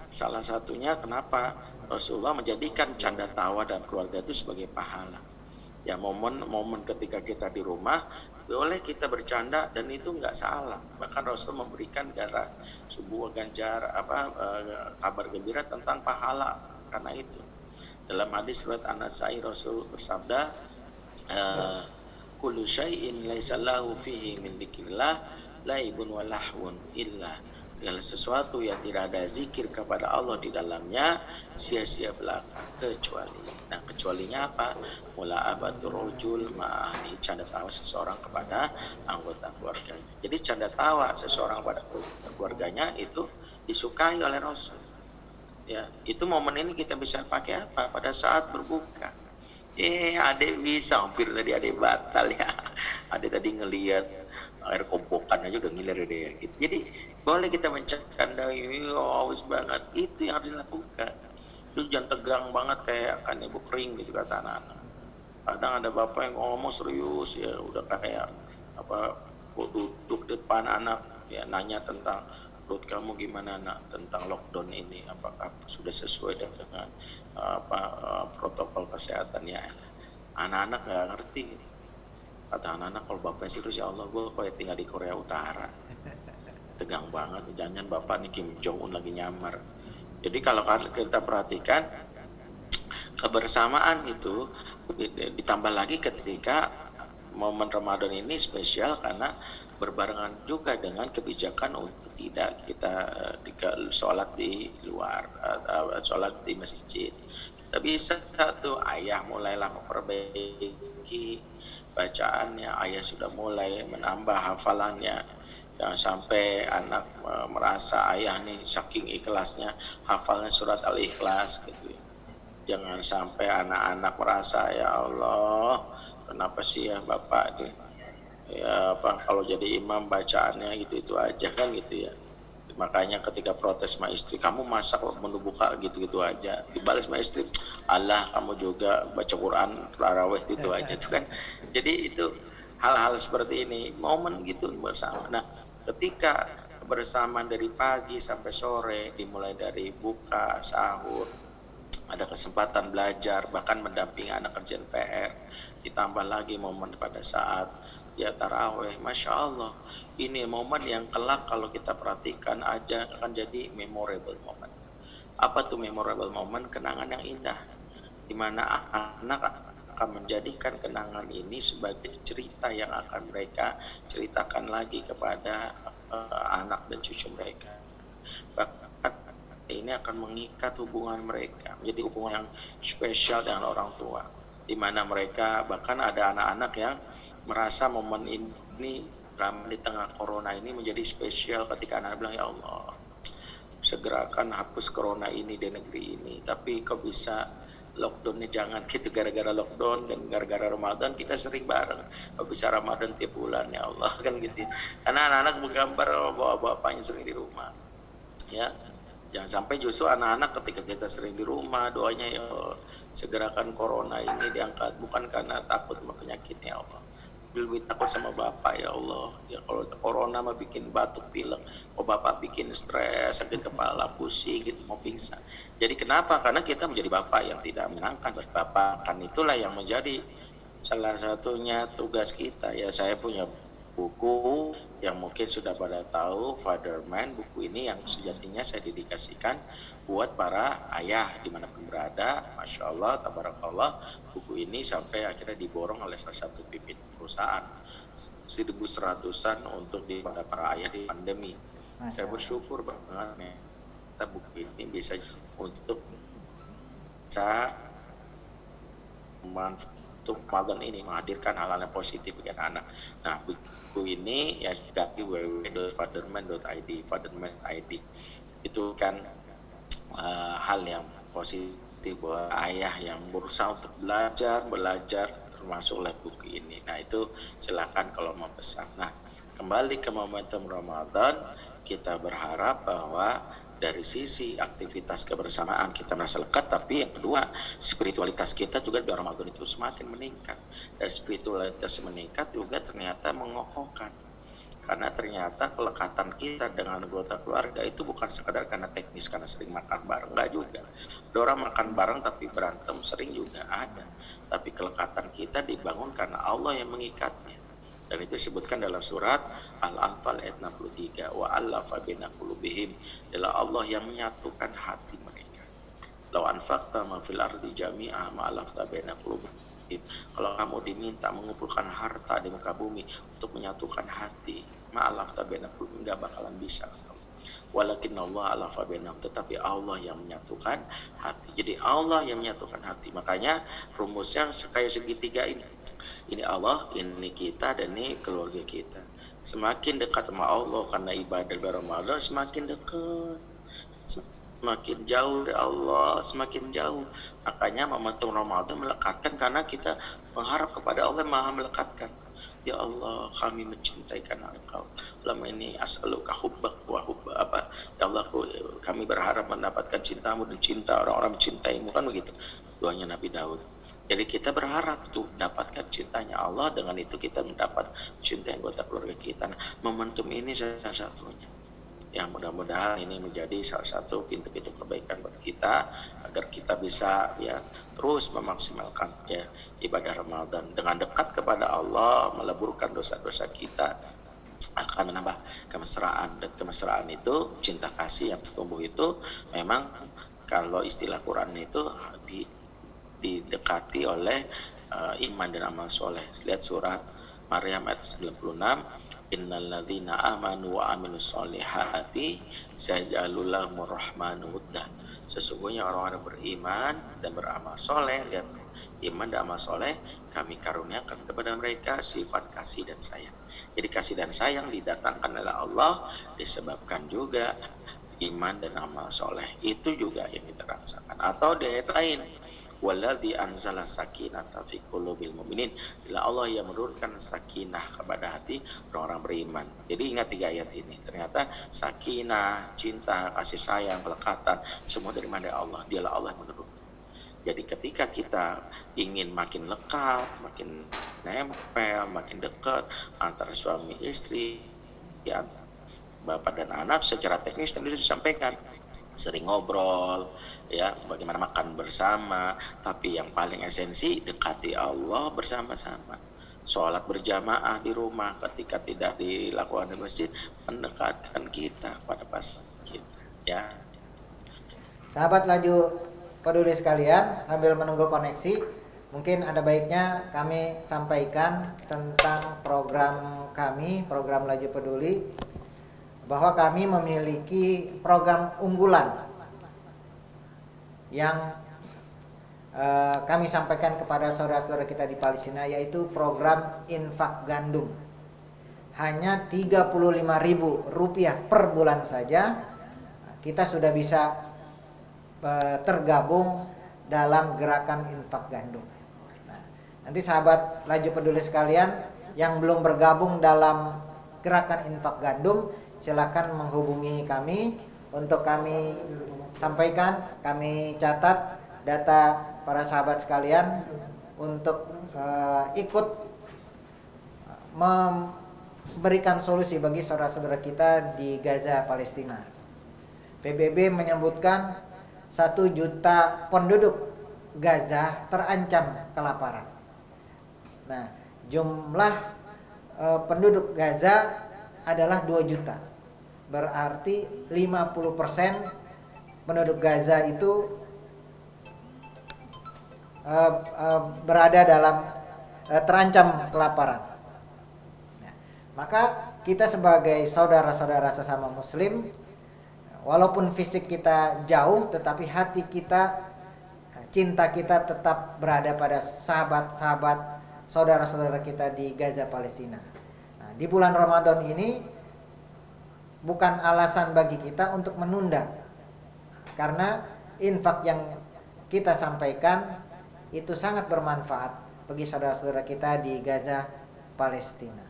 salah satunya kenapa Rasulullah menjadikan canda tawa dan keluarga itu sebagai pahala. Ya, momen-momen ketika kita di rumah boleh kita bercanda dan itu nggak salah. Bahkan Rasul memberikan sebuah kabar gembira tentang pahala karena itu. Dalam hadis riwayat An-Nasa'i, Rasul bersabda, kullu syai'in laisa lahu fihi min dzikrillah laibun wa lahwun illa, segala sesuatu yang tidak ada zikir kepada Allah di dalamnya sia-sia belaka kecuali. Nah, kecualinya apa? Mula'abatur rajul ma'ahli, canda tawa seseorang kepada anggota keluarganya. Jadi canda tawa seseorang pada keluarganya itu disukai oleh Rasul. Ya, itu momen ini kita bisa pakai apa? Pada saat berbuka. Adek bisa, hampir tadi adek batal ya. Adek tadi ngelihat air kompokan aja udah ngiler deh gitu. Jadi boleh kita mencandai, haus banget, itu yang harus dilakukan. Lu jangan tegang banget kayak kan ibu kering gitu kata anak-anak. Kadang ada bapak yang ngomong serius ya, udah kayak duduk depan anak ya, nanya tentang menurut kamu gimana nak tentang lockdown ini, apakah sudah sesuai dengan protokol kesehatannya. Anak-anak nggak ngerti gitu. Kata anak-anak, kalau bapak serius, ya Allah gue kayak tinggal di Korea Utara, tegang banget, jangan bapak nih Kim Jong Un lagi nyamar. Jadi kalau kita perhatikan kebersamaan itu ditambah lagi ketika momen Ramadan ini spesial karena berbarengan juga dengan kebijakan untuk tidak kita sholat di luar, sholat di masjid. Kita bisa satu, ayah mulailah memperbaiki bacaannya, ayah sudah mulai menambah hafalannya. Jangan sampai anak merasa ayah nih saking ikhlasnya hafalnya surat Al-Ikhlas gitu. Jangan sampai anak-anak merasa ya Allah kenapa sih ya bapak ya apa kalau jadi imam bacaannya gitu aja kan gitu ya. Makanya ketika protes sama istri, kamu masak menu buka gitu aja, dibalas sama istri, Allah kamu juga baca Quran tarawih gitu aja tuh kan. Jadi itu hal-hal seperti ini momen gitu bersama. Nah ketika bersamaan dari pagi sampai sore, dimulai dari buka sahur, ada kesempatan belajar, bahkan mendampingi anak kerjaan PR, ditambah lagi momen pada saat ya taraweh, Masya Allah, ini momen yang kelak kalau kita perhatikan aja akan jadi memorable moment. Apa tuh memorable moment? Kenangan yang indah, dimana anak akan menjadikan kenangan ini sebagai cerita yang akan mereka ceritakan lagi kepada anak dan cucu mereka. Bahkan ini akan mengikat hubungan mereka menjadi hubungan yang spesial dengan orang tua, di mana mereka bahkan ada anak-anak yang merasa momen ini di tengah corona ini menjadi spesial ketika anak bilang, ya Allah segerakan hapus corona ini di negeri ini, tapi kok bisa lockdownnya jangan gitu, gara-gara lockdown dan gara-gara Ramadan kita sering bareng, kok bisa Ramadan tiap bulan ya Allah kan gitu ya. Karena anak-anak menggambar bahwa bapaknya sering di rumah ya. Jangan sampai justru anak-anak ketika kita sering di rumah doanya ya segerakan corona ini diangkat, bukan karena takut sama penyakitnya ya Allah, lebih takut sama bapak ya Allah. Ya kalau corona mah bikin batuk pilek, oh bapak bikin stres, sakit kepala, pusing gitu, mau pingsan. Jadi kenapa? Karena kita menjadi bapak yang tidak menyenangkan buat bapak, kan itulah yang menjadi salah satunya tugas kita ya. Saya punya buku yang mungkin sudah pada tahu, Fatherman. Buku ini yang sejatinya saya dedikasikan buat para ayah dimanapun berada. Masya Allah, tabarakallah, buku ini sampai akhirnya diborong oleh salah satu pimpinan perusahaan 1.100-an untuk pada para ayah di pandemi. Saya bersyukur banget nih, kita buku ini bisa untuk bisa untuk Ramadan ini menghadirkan hal-hal yang positif bagi anak. Nah, buku ini ya dari www.fatherman.id, fatherman.id itu kan hal yang positif buat ayah yang berusaha untuk belajar termasuk lewat buku ini. Nah itu silakan kalau mau pesan. Nah kembali ke momentum Ramadan, kita berharap bahwa dari sisi aktivitas kebersamaan kita merasa lekat, tapi yang kedua spiritualitas kita juga di Ramadan itu semakin meningkat. Dan spiritualitas meningkat juga ternyata mengokohkan, karena ternyata kelekatan kita dengan anggota keluarga itu bukan sekadar karena teknis, karena sering makan bareng, enggak juga. Ada orang makan bareng tapi berantem sering juga ada, tapi kelekatan kita dibangun karena Allah yang mengikatnya. Dan itu disebutkan dalam surat Al-Anfal ayat 63, wa allafa baina qulubihim, adalah Allah yang menyatukan hati mereka. Law anfaqta ma fil ardi jami'a ma alafta baina qulubihim, kalau kamu diminta mengumpulkan harta di muka bumi untuk menyatukan hati, ma alafta baina qulubihim, enggak bakalan bisa. Walakin Allah alafa bainahum, tetapi Allah yang menyatukan hati. Jadi Allah yang menyatukan hati. Makanya rumusnya kayak segitiga ini. Ini Allah, ini kita, dan ini keluarga kita. Semakin dekat sama Allah karena ibadah Ramadan, semakin dekat. Semakin jauh dari Allah, semakin jauh. Makanya momentum Ramadan melekatkan, karena kita mengharap kepada Allah yang Maha melekatkan. Ya Allah, kami mencintai karena Engkau. Lama ini as'aluka hubbak wa hubba apa? Ya Allah, kami berharap mendapatkan cintamu dan cinta orang-orang mencintaimu, kan begitu doanya Nabi Daud. Jadi kita berharap tuh mendapatkan cintanya Allah, dengan itu kita mendapat cinta anggota keluarga kita. Nah, momentum ini salah satunya. Yang mudah-mudahan ini menjadi salah satu pintu-pintu kebaikan buat kita, agar kita bisa ya terus memaksimalkan ya ibadah Ramadan dengan dekat kepada Allah, meleburkan dosa-dosa kita, akan menambah kemesraan. Dan kemesraan itu, cinta kasih yang tumbuh itu memang kalau istilah Quran itu didekati oleh iman dan amal soleh. Lihat surat Maryam ayat 96, innalladzina amanu wa aminus solihati sayaj'alul lahumur rahmanu wudda. Sesungguhnya orang-orang beriman dan beramal soleh, lihat iman dan amal soleh, kami karuniakan kepada mereka sifat kasih dan sayang. Jadi kasih dan sayang didatangkan oleh Allah disebabkan juga iman dan amal soleh. Itu juga yang kita rasakan. Atau di ayat lain, Walladzi anzala sakinata fi qulubil mu'minin. Bila Allah yang menurunkan sakinah kepada hati orang-orang beriman. Jadi ingat 3 ayat ini. Ternyata sakinah, cinta, kasih sayang, pelekatan semua dari mana Allah. Dialah Allah yang menurunkan. Jadi ketika kita ingin makin lekat, makin nempel, makin dekat antara suami istri, ya, bapak dan anak, secara teknis tadi sudah disampaikan, sering ngobrol, ya, bagaimana makan bersama, tapi yang paling esensi dekati Allah bersama-sama. Sholat berjamaah di rumah ketika tidak dilakukan di masjid mendekatkan kita pada pas kita, ya. Sahabat Laju Peduli sekalian, sambil menunggu koneksi, mungkin ada baiknya kami sampaikan tentang program kami, program Laju Peduli, bahwa kami memiliki program unggulan yang kami sampaikan kepada saudara-saudara kita di Palestina, yaitu program infak gandum. Hanya Rp35.000 per bulan saja kita sudah bisa tergabung dalam gerakan infak gandum. Nah, nanti sahabat Laju Peduli sekalian yang belum bergabung dalam gerakan infak gandum, silakan menghubungi kami untuk kami sampaikan, kami catat data para sahabat sekalian untuk ikut memberikan solusi bagi saudara-saudara kita di Gaza, Palestina. PBB menyebutkan 1 juta penduduk Gaza terancam kelaparan. Nah, jumlah penduduk Gaza adalah 2 juta. Berarti 50% penduduk Gaza itu berada dalam terancam kelaparan. Nah, maka kita sebagai saudara-saudara sesama muslim, walaupun fisik kita jauh, tetapi hati kita, cinta kita tetap berada pada sahabat-sahabat saudara-saudara kita di Gaza, Palestina. Nah, di bulan Ramadan ini bukan alasan bagi kita untuk menunda, karena infak yang kita sampaikan itu sangat bermanfaat bagi saudara-saudara kita di Gaza, Palestina.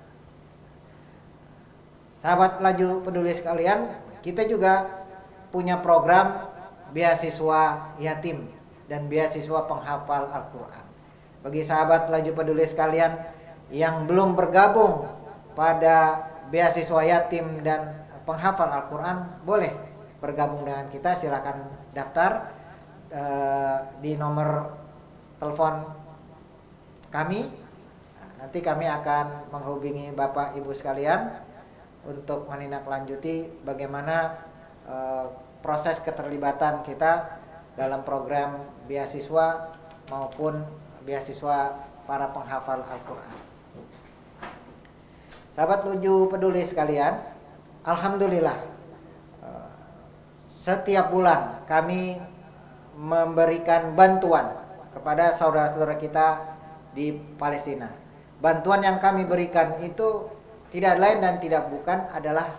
Sahabat Laju Peduli sekalian, kita juga punya program beasiswa yatim dan beasiswa penghafal Al-Quran. Bagi sahabat Laju Peduli sekalian yang belum bergabung pada beasiswa yatim dan penghafal Al-Quran, boleh bergabung dengan kita. Silakan daftar di nomor telepon kami. Nanti kami akan menghubungi Bapak Ibu sekalian untuk menindaklanjuti bagaimana proses keterlibatan kita dalam program beasiswa maupun beasiswa para penghafal Al-Quran. Sahabat Laju Peduli sekalian, alhamdulillah setiap bulan kami memberikan bantuan kepada saudara-saudara kita di Palestina. Bantuan yang kami berikan itu tidak lain dan tidak bukan adalah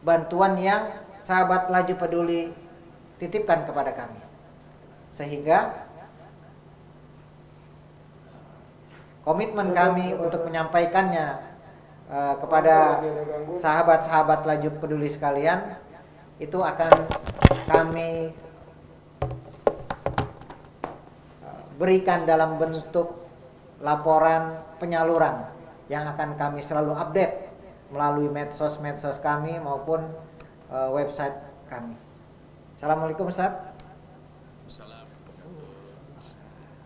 bantuan yang sahabat Laju Peduli titipkan kepada kami. Sehingga komitmen kami untuk menyampaikannya kepada sahabat-sahabat Laju Peduli sekalian itu akan kami berikan dalam bentuk laporan penyaluran yang akan kami selalu update melalui medsos kami maupun website kami. Assalamualaikum Ustaz.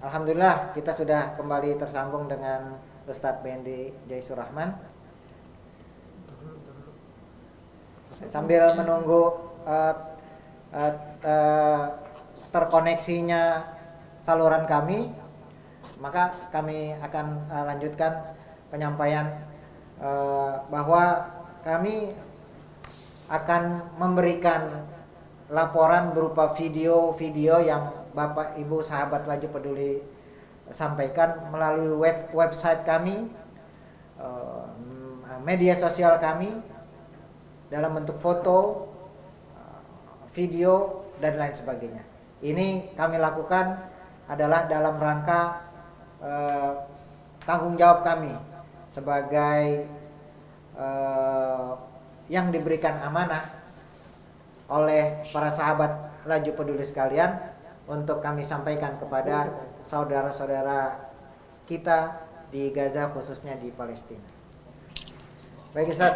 Alhamdulillah kita sudah kembali tersambung dengan Ustadz Bendi Jaisur Rahman. Sambil menunggu terkoneksinya saluran kami, maka kami akan lanjutkan penyampaian bahwa kami akan memberikan laporan berupa video-video yang Bapak Ibu sahabat Laju Peduli sampaikan melalui website kami, media sosial kami dalam bentuk foto, video dan lain sebagainya. Ini kami lakukan adalah dalam rangka tanggung jawab kami sebagai yang diberikan amanah oleh para sahabat Laju Peduli sekalian untuk kami sampaikan kepada saudara-saudara kita di Gaza, khususnya di Palestina. Baik Ustaz,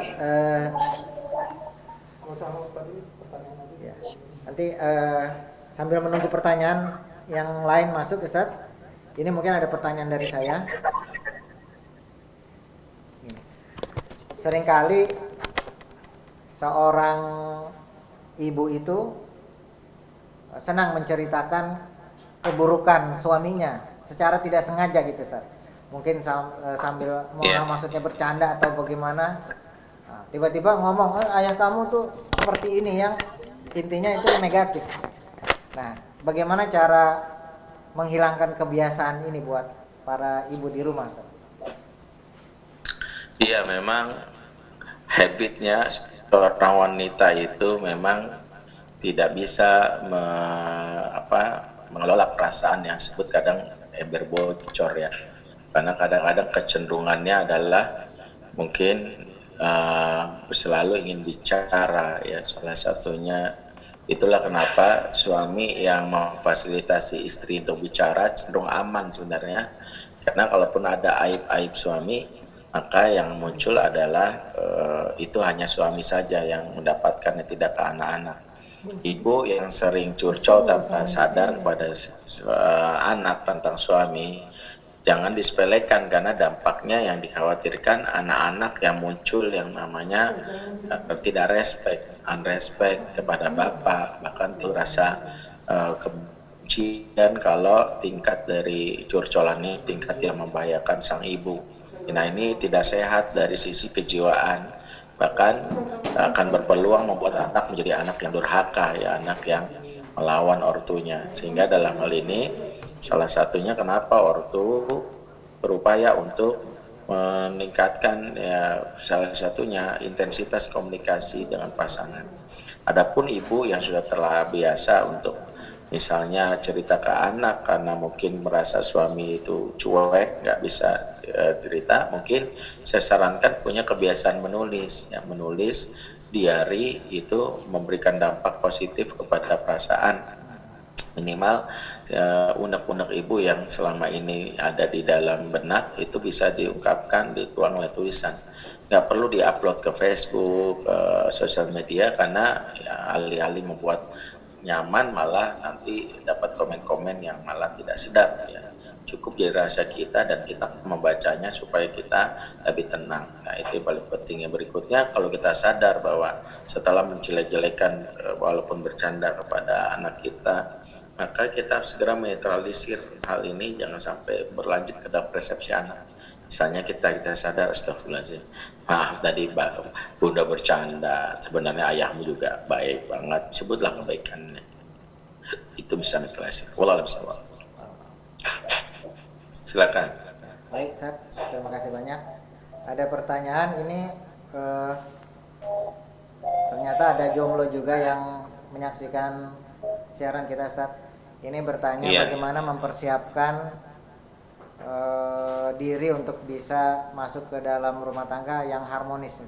ya. Nanti sambil menunggu pertanyaan yang lain masuk Ustaz, ini mungkin ada pertanyaan dari saya. Seringkali seorang ibu itu senang menceritakan keburukan suaminya secara tidak sengaja gitu Ustaz. Mungkin sambil maksudnya bercanda atau bagaimana, tiba-tiba ngomong, ayah kamu tuh seperti ini, yang intinya itu negatif. Nah, bagaimana cara menghilangkan kebiasaan ini buat para ibu di rumah Ustaz? Iya, memang habitnya seorang wanita itu memang tidak bisa mengelola perasaan yang disebut kadang ember bocor ya. Karena kadang-kadang kecenderungannya adalah mungkin selalu ingin bicara ya. Salah satunya itulah kenapa suami yang memfasilitasi istri untuk bicara cenderung aman sebenarnya. Karena kalaupun ada aib-aib suami, maka yang muncul adalah itu hanya suami saja yang mendapatkannya, tidak ke anak-anak. Ibu yang sering curcol tanpa sadar kepada anak tentang suami, jangan disepelekan, karena dampaknya yang dikhawatirkan anak-anak yang muncul yang namanya tidak unrespect kepada bapak, bahkan itu rasa kebencian kalau tingkat dari curcolan ini tingkat yang membahayakan sang ibu. Nah, ini tidak sehat dari sisi kejiwaan, bahkan akan berpeluang membuat anak menjadi anak yang durhaka ya, anak yang melawan ortunya. Sehingga dalam hal ini salah satunya kenapa ortu berupaya untuk meningkatkan ya, salah satunya intensitas komunikasi dengan pasangan. Adapun ibu yang sudah terbiasa untuk misalnya cerita ke anak karena mungkin merasa suami itu cuek, nggak bisa cerita, mungkin saya sarankan punya kebiasaan menulis. Ya, menulis diary itu memberikan dampak positif kepada perasaan. Minimal unek-unek ibu yang selama ini ada di dalam benak itu bisa diungkapkan, dituang oleh tulisan. Nggak perlu diupload ke Facebook, sosial media, karena ya, alih-alih membuat nyaman malah nanti dapat komen-komen yang malah tidak sedap ya. Cukup jadi rahasia kita dan kita membacanya supaya kita lebih tenang. Nah, itu yang paling penting. Yang berikutnya, kalau kita sadar bahwa setelah menjelek-jelekan walaupun bercanda kepada anak kita, maka kita harus segera menetralisir hal ini, jangan sampai berlanjut ke dalam persepsi anak. Misalnya kita sadar, astagfirullahaladzim, maaf tadi bunda bercanda, sebenarnya ayahmu juga baik banget, sebutlah kebaikannya. Itu bisa netralisir. Wallahu a'lam. Silakan. Baik, Ustaz, terima kasih banyak. Ada pertanyaan ini, ternyata ada jomblo juga yang menyaksikan siaran kita, Ustaz. Ini bertanya bagaimana mempersiapkan diri untuk bisa masuk ke dalam rumah tangga yang harmonis.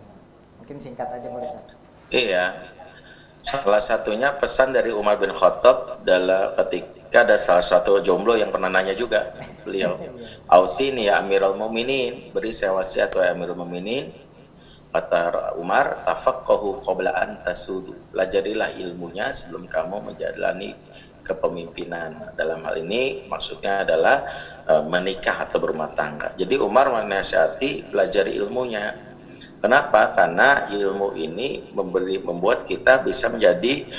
Mungkin singkat aja boleh, Ustaz. Iya. Salah satunya pesan dari Umar bin Khattab adalah ketika ada salah satu jomblo yang pernah nanya juga beliau, "Ausini ya Amirul Mukminin, beri saya wasiat wahai Amirul Mukminin." Kata Umar, "Tafaqahu qabla an tasudu." Pelajarilah ilmunya sebelum kamu menjalani kepemimpinan. Dalam hal ini maksudnya adalah menikah atau berumah tangga. Jadi Umar menasihati pelajari ilmunya. Kenapa? Karena ilmu ini membuat kita bisa menjadi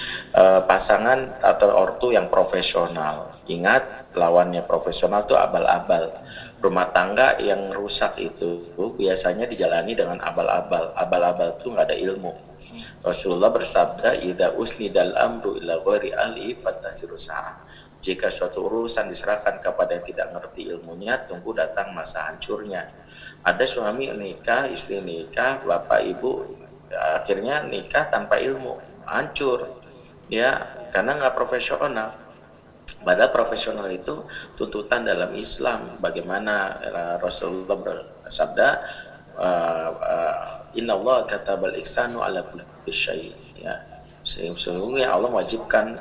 pasangan atau ortu yang profesional. Ingat, lawannya profesional itu abal-abal. Rumah tangga yang rusak itu biasanya dijalani dengan abal-abal. Abal-abal itu nggak ada ilmu. Rasulullah bersabda, "Idza usnidal amru ila ghairi ahli fantasiru sa'ah." Jika suatu urusan diserahkan kepada yang tidak ngerti ilmunya, tunggu datang masa hancurnya. Ada suami nikah, istri nikah, bapak ibu akhirnya nikah tanpa ilmu, hancur ya, karena nggak profesional. Padahal profesional itu tuntutan dalam Islam. Bagaimana Rasulullah bersabda, Inna Allah katabal ihsanu ala kulli syai. Ya, sesungguhnya Allah wajibkan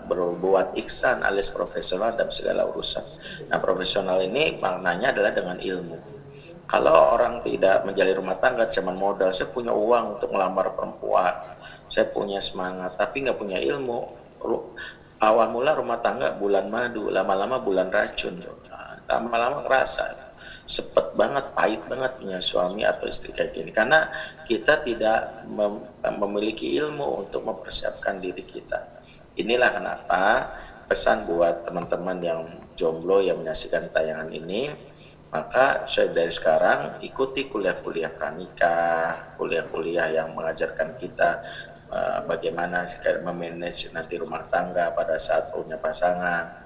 berbuat ihsan alias profesional dalam segala urusan. Nah, profesional ini maknanya adalah dengan ilmu. Kalau orang tidak menjalin rumah tangga cuma modal, saya punya uang untuk melamar perempuan, saya punya semangat, tapi nggak punya ilmu. Awal mula rumah tangga bulan madu, lama-lama bulan racun, lama-lama ngerasa sepet banget, pahit banget punya suami atau istri kayak gini, karena kita tidak memiliki ilmu untuk mempersiapkan diri kita. Inilah kenapa pesan buat teman-teman yang jomblo yang menyaksikan tayangan ini, maka saya dari sekarang ikuti kuliah-kuliah pranikah, kuliah-kuliah yang mengajarkan kita bagaimana memanage nanti rumah tangga pada saat punya pasangan,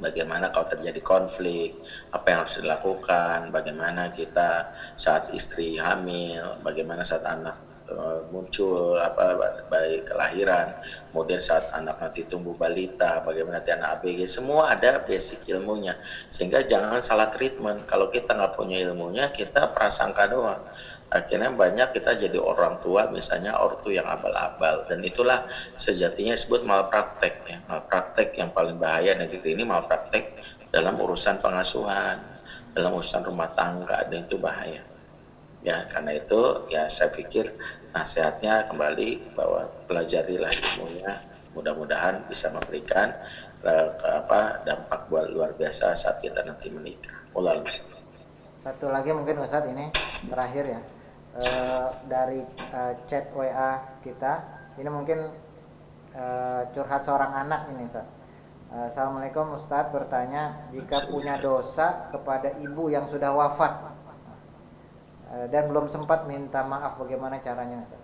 bagaimana kalau terjadi konflik, apa yang harus dilakukan, bagaimana kita saat istri hamil, bagaimana saat anak muncul, apa baik kelahiran, kemudian saat anak nanti tumbuh balita, bagaimana nanti anak ABG, semua ada basic ilmunya, sehingga jangan salah treatment. Kalau kita nggak punya ilmunya, kita prasangka doang, akhirnya banyak kita jadi orang tua misalnya ortu yang abal-abal, dan itulah sejatinya disebut malpraktek ya. Malpraktek yang paling bahaya negeri ini malpraktek dalam urusan pengasuhan, dalam urusan rumah tangga, dan itu bahaya ya. Karena itu ya saya pikir nasihatnya kembali bahwa pelajarilah ilmunya, mudah-mudahan bisa memberikan dampak buat luar biasa saat kita nanti menikah. Satu lagi mungkin Ustadz, ini terakhir ya, dari chat WA kita ini mungkin curhat seorang anak ini Ustadz. Assalamualaikum Ustadz, bertanya jika punya dosa kepada ibu yang sudah wafat dan belum sempat minta maaf, bagaimana caranya Ustaz?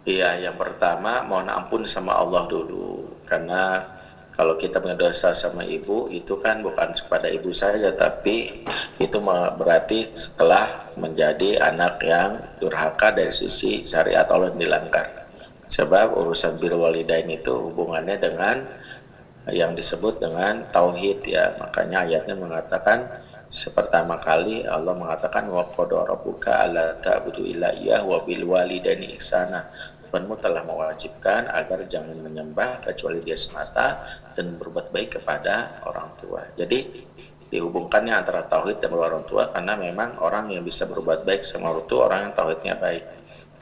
Iya, yang pertama mohon ampun sama Allah dulu, karena kalau kita punya dosa sama ibu itu kan bukan kepada ibu saja, tapi itu berarti setelah menjadi anak yang durhaka dari sisi syariat Allah dilanggar. Sebab urusan birrul walidain itu hubungannya dengan yang disebut dengan tauhid ya. Makanya ayatnya mengatakan, pertama kali Allah mengatakan wa qada rabbuka alla ta'budu illa iyyahu wa bil walidaini ihsana. Tuhanmu telah mewajibkan agar jangan menyembah kecuali Dia semata dan berbuat baik kepada orang tua. Jadi dihubungkannya antara tauhid dan orang tua, karena memang orang yang bisa berbuat baik sama orang tua orang yang tauhidnya baik.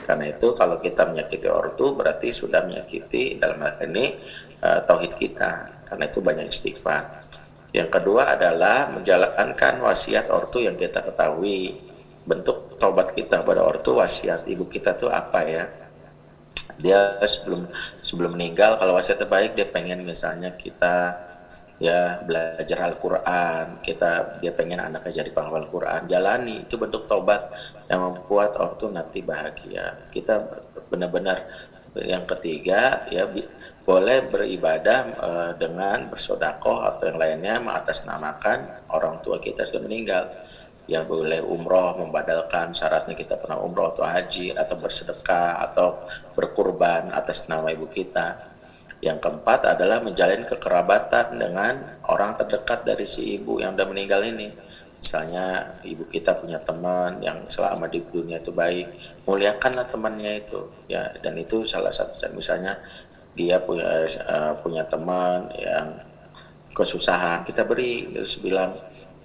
Karena itu kalau kita menyakiti orang tua berarti sudah menyakiti dalam hal ini tauhid kita. Karena itu banyak istighfar. Yang kedua adalah menjalankan wasiat ortu yang kita ketahui. Bentuk taubat kita pada ortu, wasiat ibu kita tuh apa ya? Dia sebelum meninggal, kalau wasiatnya baik, dia pengen misalnya kita ya belajar Al-Quran, dia pengen anaknya jadi penghafal Al-Quran, jalani, itu bentuk taubat yang membuat ortu nanti bahagia. Kita benar-benar. Yang ketiga ya boleh beribadah dengan bersodakoh atau yang lainnya mengatasnamakan orang tua kita sudah meninggal. Ya boleh umroh, membadalkan syaratnya kita pernah umroh atau haji, atau bersedekah atau berkurban atas nama ibu kita. Yang keempat adalah menjalin kekerabatan dengan orang terdekat dari si ibu yang sudah meninggal ini. Misalnya ibu kita punya teman yang selama di dunia itu baik, muliakanlah temannya itu ya. Dan itu salah satu, misalnya dia punya teman yang kesusahan, kita beri, terus bilang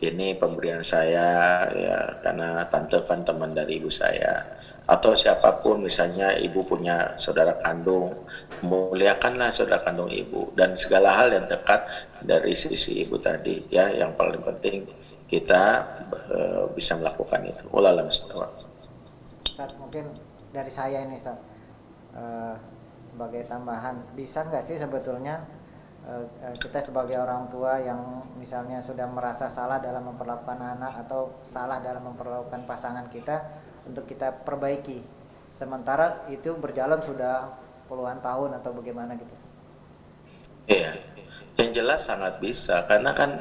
ini pemberian saya ya, karena tante kan teman dari ibu saya. Atau siapapun, misalnya ibu punya saudara kandung, muliakanlah saudara kandung ibu, dan segala hal yang dekat dari sisi ibu tadi ya. Yang paling penting kita bisa melakukan itu. Ustaz, mungkin dari saya ini Ustaz, sebagai tambahan, bisa nggak sih sebetulnya kita sebagai orang tua yang misalnya sudah merasa salah dalam memperlakukan anak atau salah dalam memperlakukan pasangan kita, untuk kita perbaiki, sementara itu berjalan sudah puluhan tahun atau bagaimana gitu? Iya, yang jelas sangat bisa, karena kan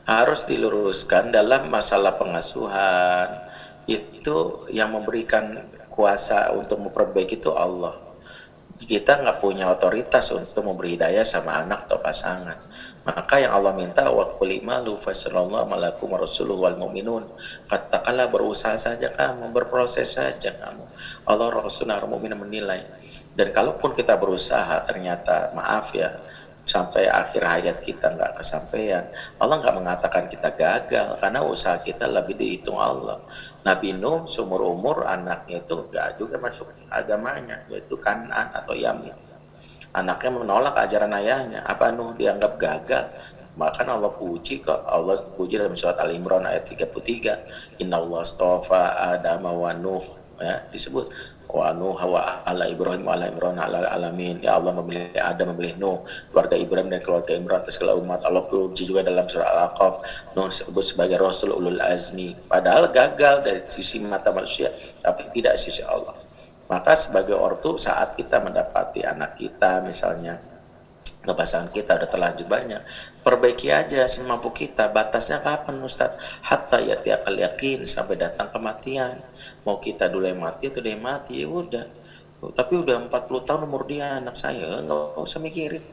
harus diluruskan dalam masalah pengasuhan. Itu yang memberikan kuasa untuk memperbaiki itu Allah. kita nggak punya otoritas untuk memberi hidayah sama anak atau pasangan. Maka yang Allah minta, wa qul i'malu fasallallahu malakum rasuluhu wal mu'minun. Katakanlah berusaha saja kamu, berproses saja kamu. Allah Rasul dan mukmin menilai. Dan kalaupun kita berusaha ternyata maaf ya sampai akhir hayat kita nggak kesampaian, Allah nggak mengatakan kita gagal karena usaha kita lebih dihitung Allah. Nabi Nuh seumur umur anaknya itu nggak juga masuk agamanya, yaitu Kan'an atau Yamin. Anaknya menolak ajaran ayahnya. Apa Nuh dianggap gagal? Bahkan Allah puji kok. Allah puji dalam surat Al-Imran ayat 33. Inna Allah astafa Adam wa Nuh, ya, disebut wa Nuh wa ala Ibrahim wa ala Imran ala alamin. Ya Allah memilih Adam, memilih Nuh, keluarga Ibrahim dan keluarga Imran atas segala umat. Allah puji juga dalam surah Al-Aqaf, Nuh disebut sebagai Rasul Ulul Azmi. Padahal gagal dari sisi mata manusia, tapi tidak sisi Allah. Maka sebagai ortu saat kita mendapati anak kita misalnya pasangan kita udah terlanjur banyak, perbaiki aja semampu kita. Batasnya kapan Ustadz? Hatta yatiakal yakin, sampai datang kematian. Mau kita dulu yang mati atau dia yang mati, ya udah. Tapi udah 40 tahun umur dia anak saya, nggak usah mikirin.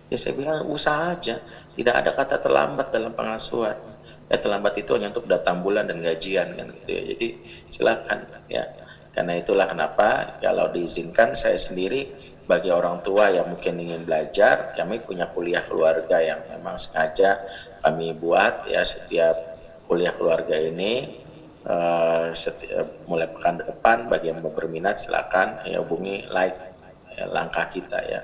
Ya saya bilang usaha aja. Tidak ada kata terlambat dalam pengasuhan. Ya terlambat itu hanya untuk datang bulan dan gajian kan gitu ya. Jadi silakan ya. Karena itulah kenapa kalau diizinkan saya sendiri bagi orang tua yang mungkin ingin belajar, kami punya kuliah keluarga yang memang sengaja kami buat ya. Setiap kuliah keluarga ini mulai pekan depan bagi yang berminat silakan ya hubungi langkah kita ya,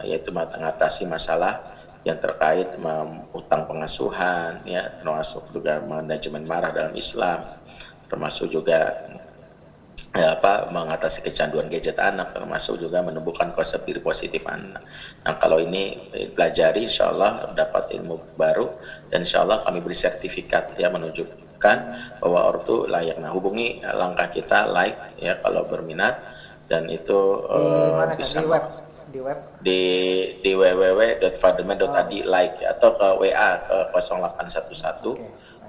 yaitu mengatasi masalah yang terkait utang pengasuhan ya, termasuk juga manajemen marah dalam Islam, termasuk juga ya, mengatasi kecanduan gadget anak, termasuk juga menumbuhkan konsep diri positif anak. Nah kalau ini pelajari insya Allah dapat ilmu baru dan insya Allah kami beri sertifikat ya menunjukkan bahwa ortu layak. Nah hubungi langkah kita ya kalau berminat, dan itu bisa di web di www.fatherman.id atau ke WA ke 0811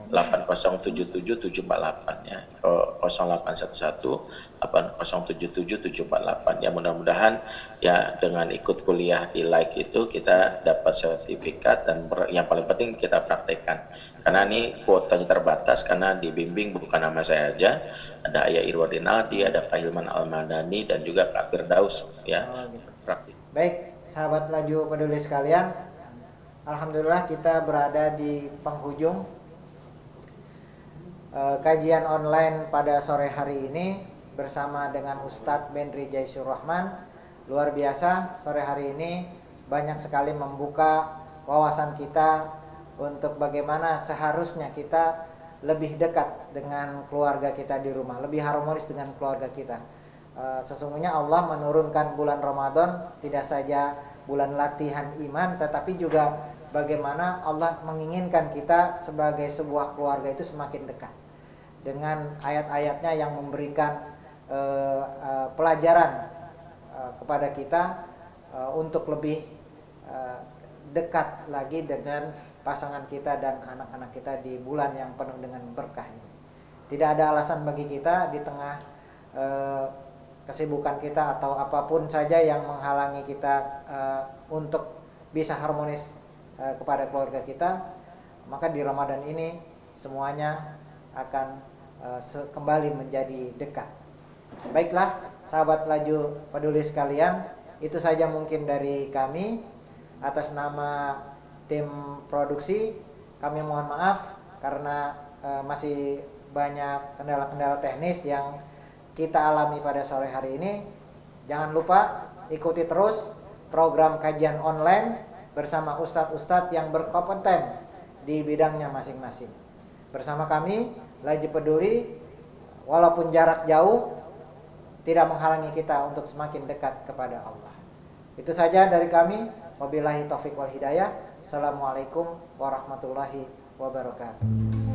8077748 ya, ke 0811 8077748 ya. Mudah-mudahan ya dengan ikut kuliah di itu kita dapat sertifikat, dan yang paling penting kita praktekkan karena ini kuotanya terbatas, karena dibimbing bukan nama saya aja, ada Ayah Irwan Rinaldi, ada Kak Hilman Al-Madani dan juga Kak Firdaus ya. Praktik. Baik, sahabat laju peduli sekalian, alhamdulillah kita berada di penghujung kajian online pada sore hari ini bersama dengan Ustadz Benri Jaisur Rahman. Luar biasa, sore hari ini banyak sekali membuka wawasan kita untuk bagaimana seharusnya kita lebih dekat dengan keluarga kita di rumah, lebih harmonis dengan keluarga kita. Sesungguhnya Allah menurunkan bulan Ramadan tidak saja bulan latihan iman, tetapi juga bagaimana Allah menginginkan kita sebagai sebuah keluarga itu semakin dekat dengan ayat-ayatnya yang memberikan pelajaran kepada kita untuk lebih dekat lagi dengan pasangan kita dan anak-anak kita di bulan yang penuh dengan berkah ini. Tidak ada alasan bagi kita di tengah kesibukan kita atau apapun saja yang menghalangi kita untuk bisa harmonis kepada keluarga kita. Maka di Ramadan ini semuanya akan kembali menjadi dekat. Baiklah sahabat laju peduli sekalian, itu saja mungkin dari kami. Atas nama tim produksi kami mohon maaf karena masih banyak kendala-kendala teknis yang kita alami pada sore hari ini. Jangan lupa ikuti terus program kajian online bersama ustadz-ustadz yang berkompeten di bidangnya masing-masing. Bersama kami Laju Peduli, walaupun jarak jauh tidak menghalangi kita untuk semakin dekat kepada Allah. Itu saja dari kami. Wabillahi taufiq wal hidayah. Assalamualaikum warahmatullahi wabarakatuh.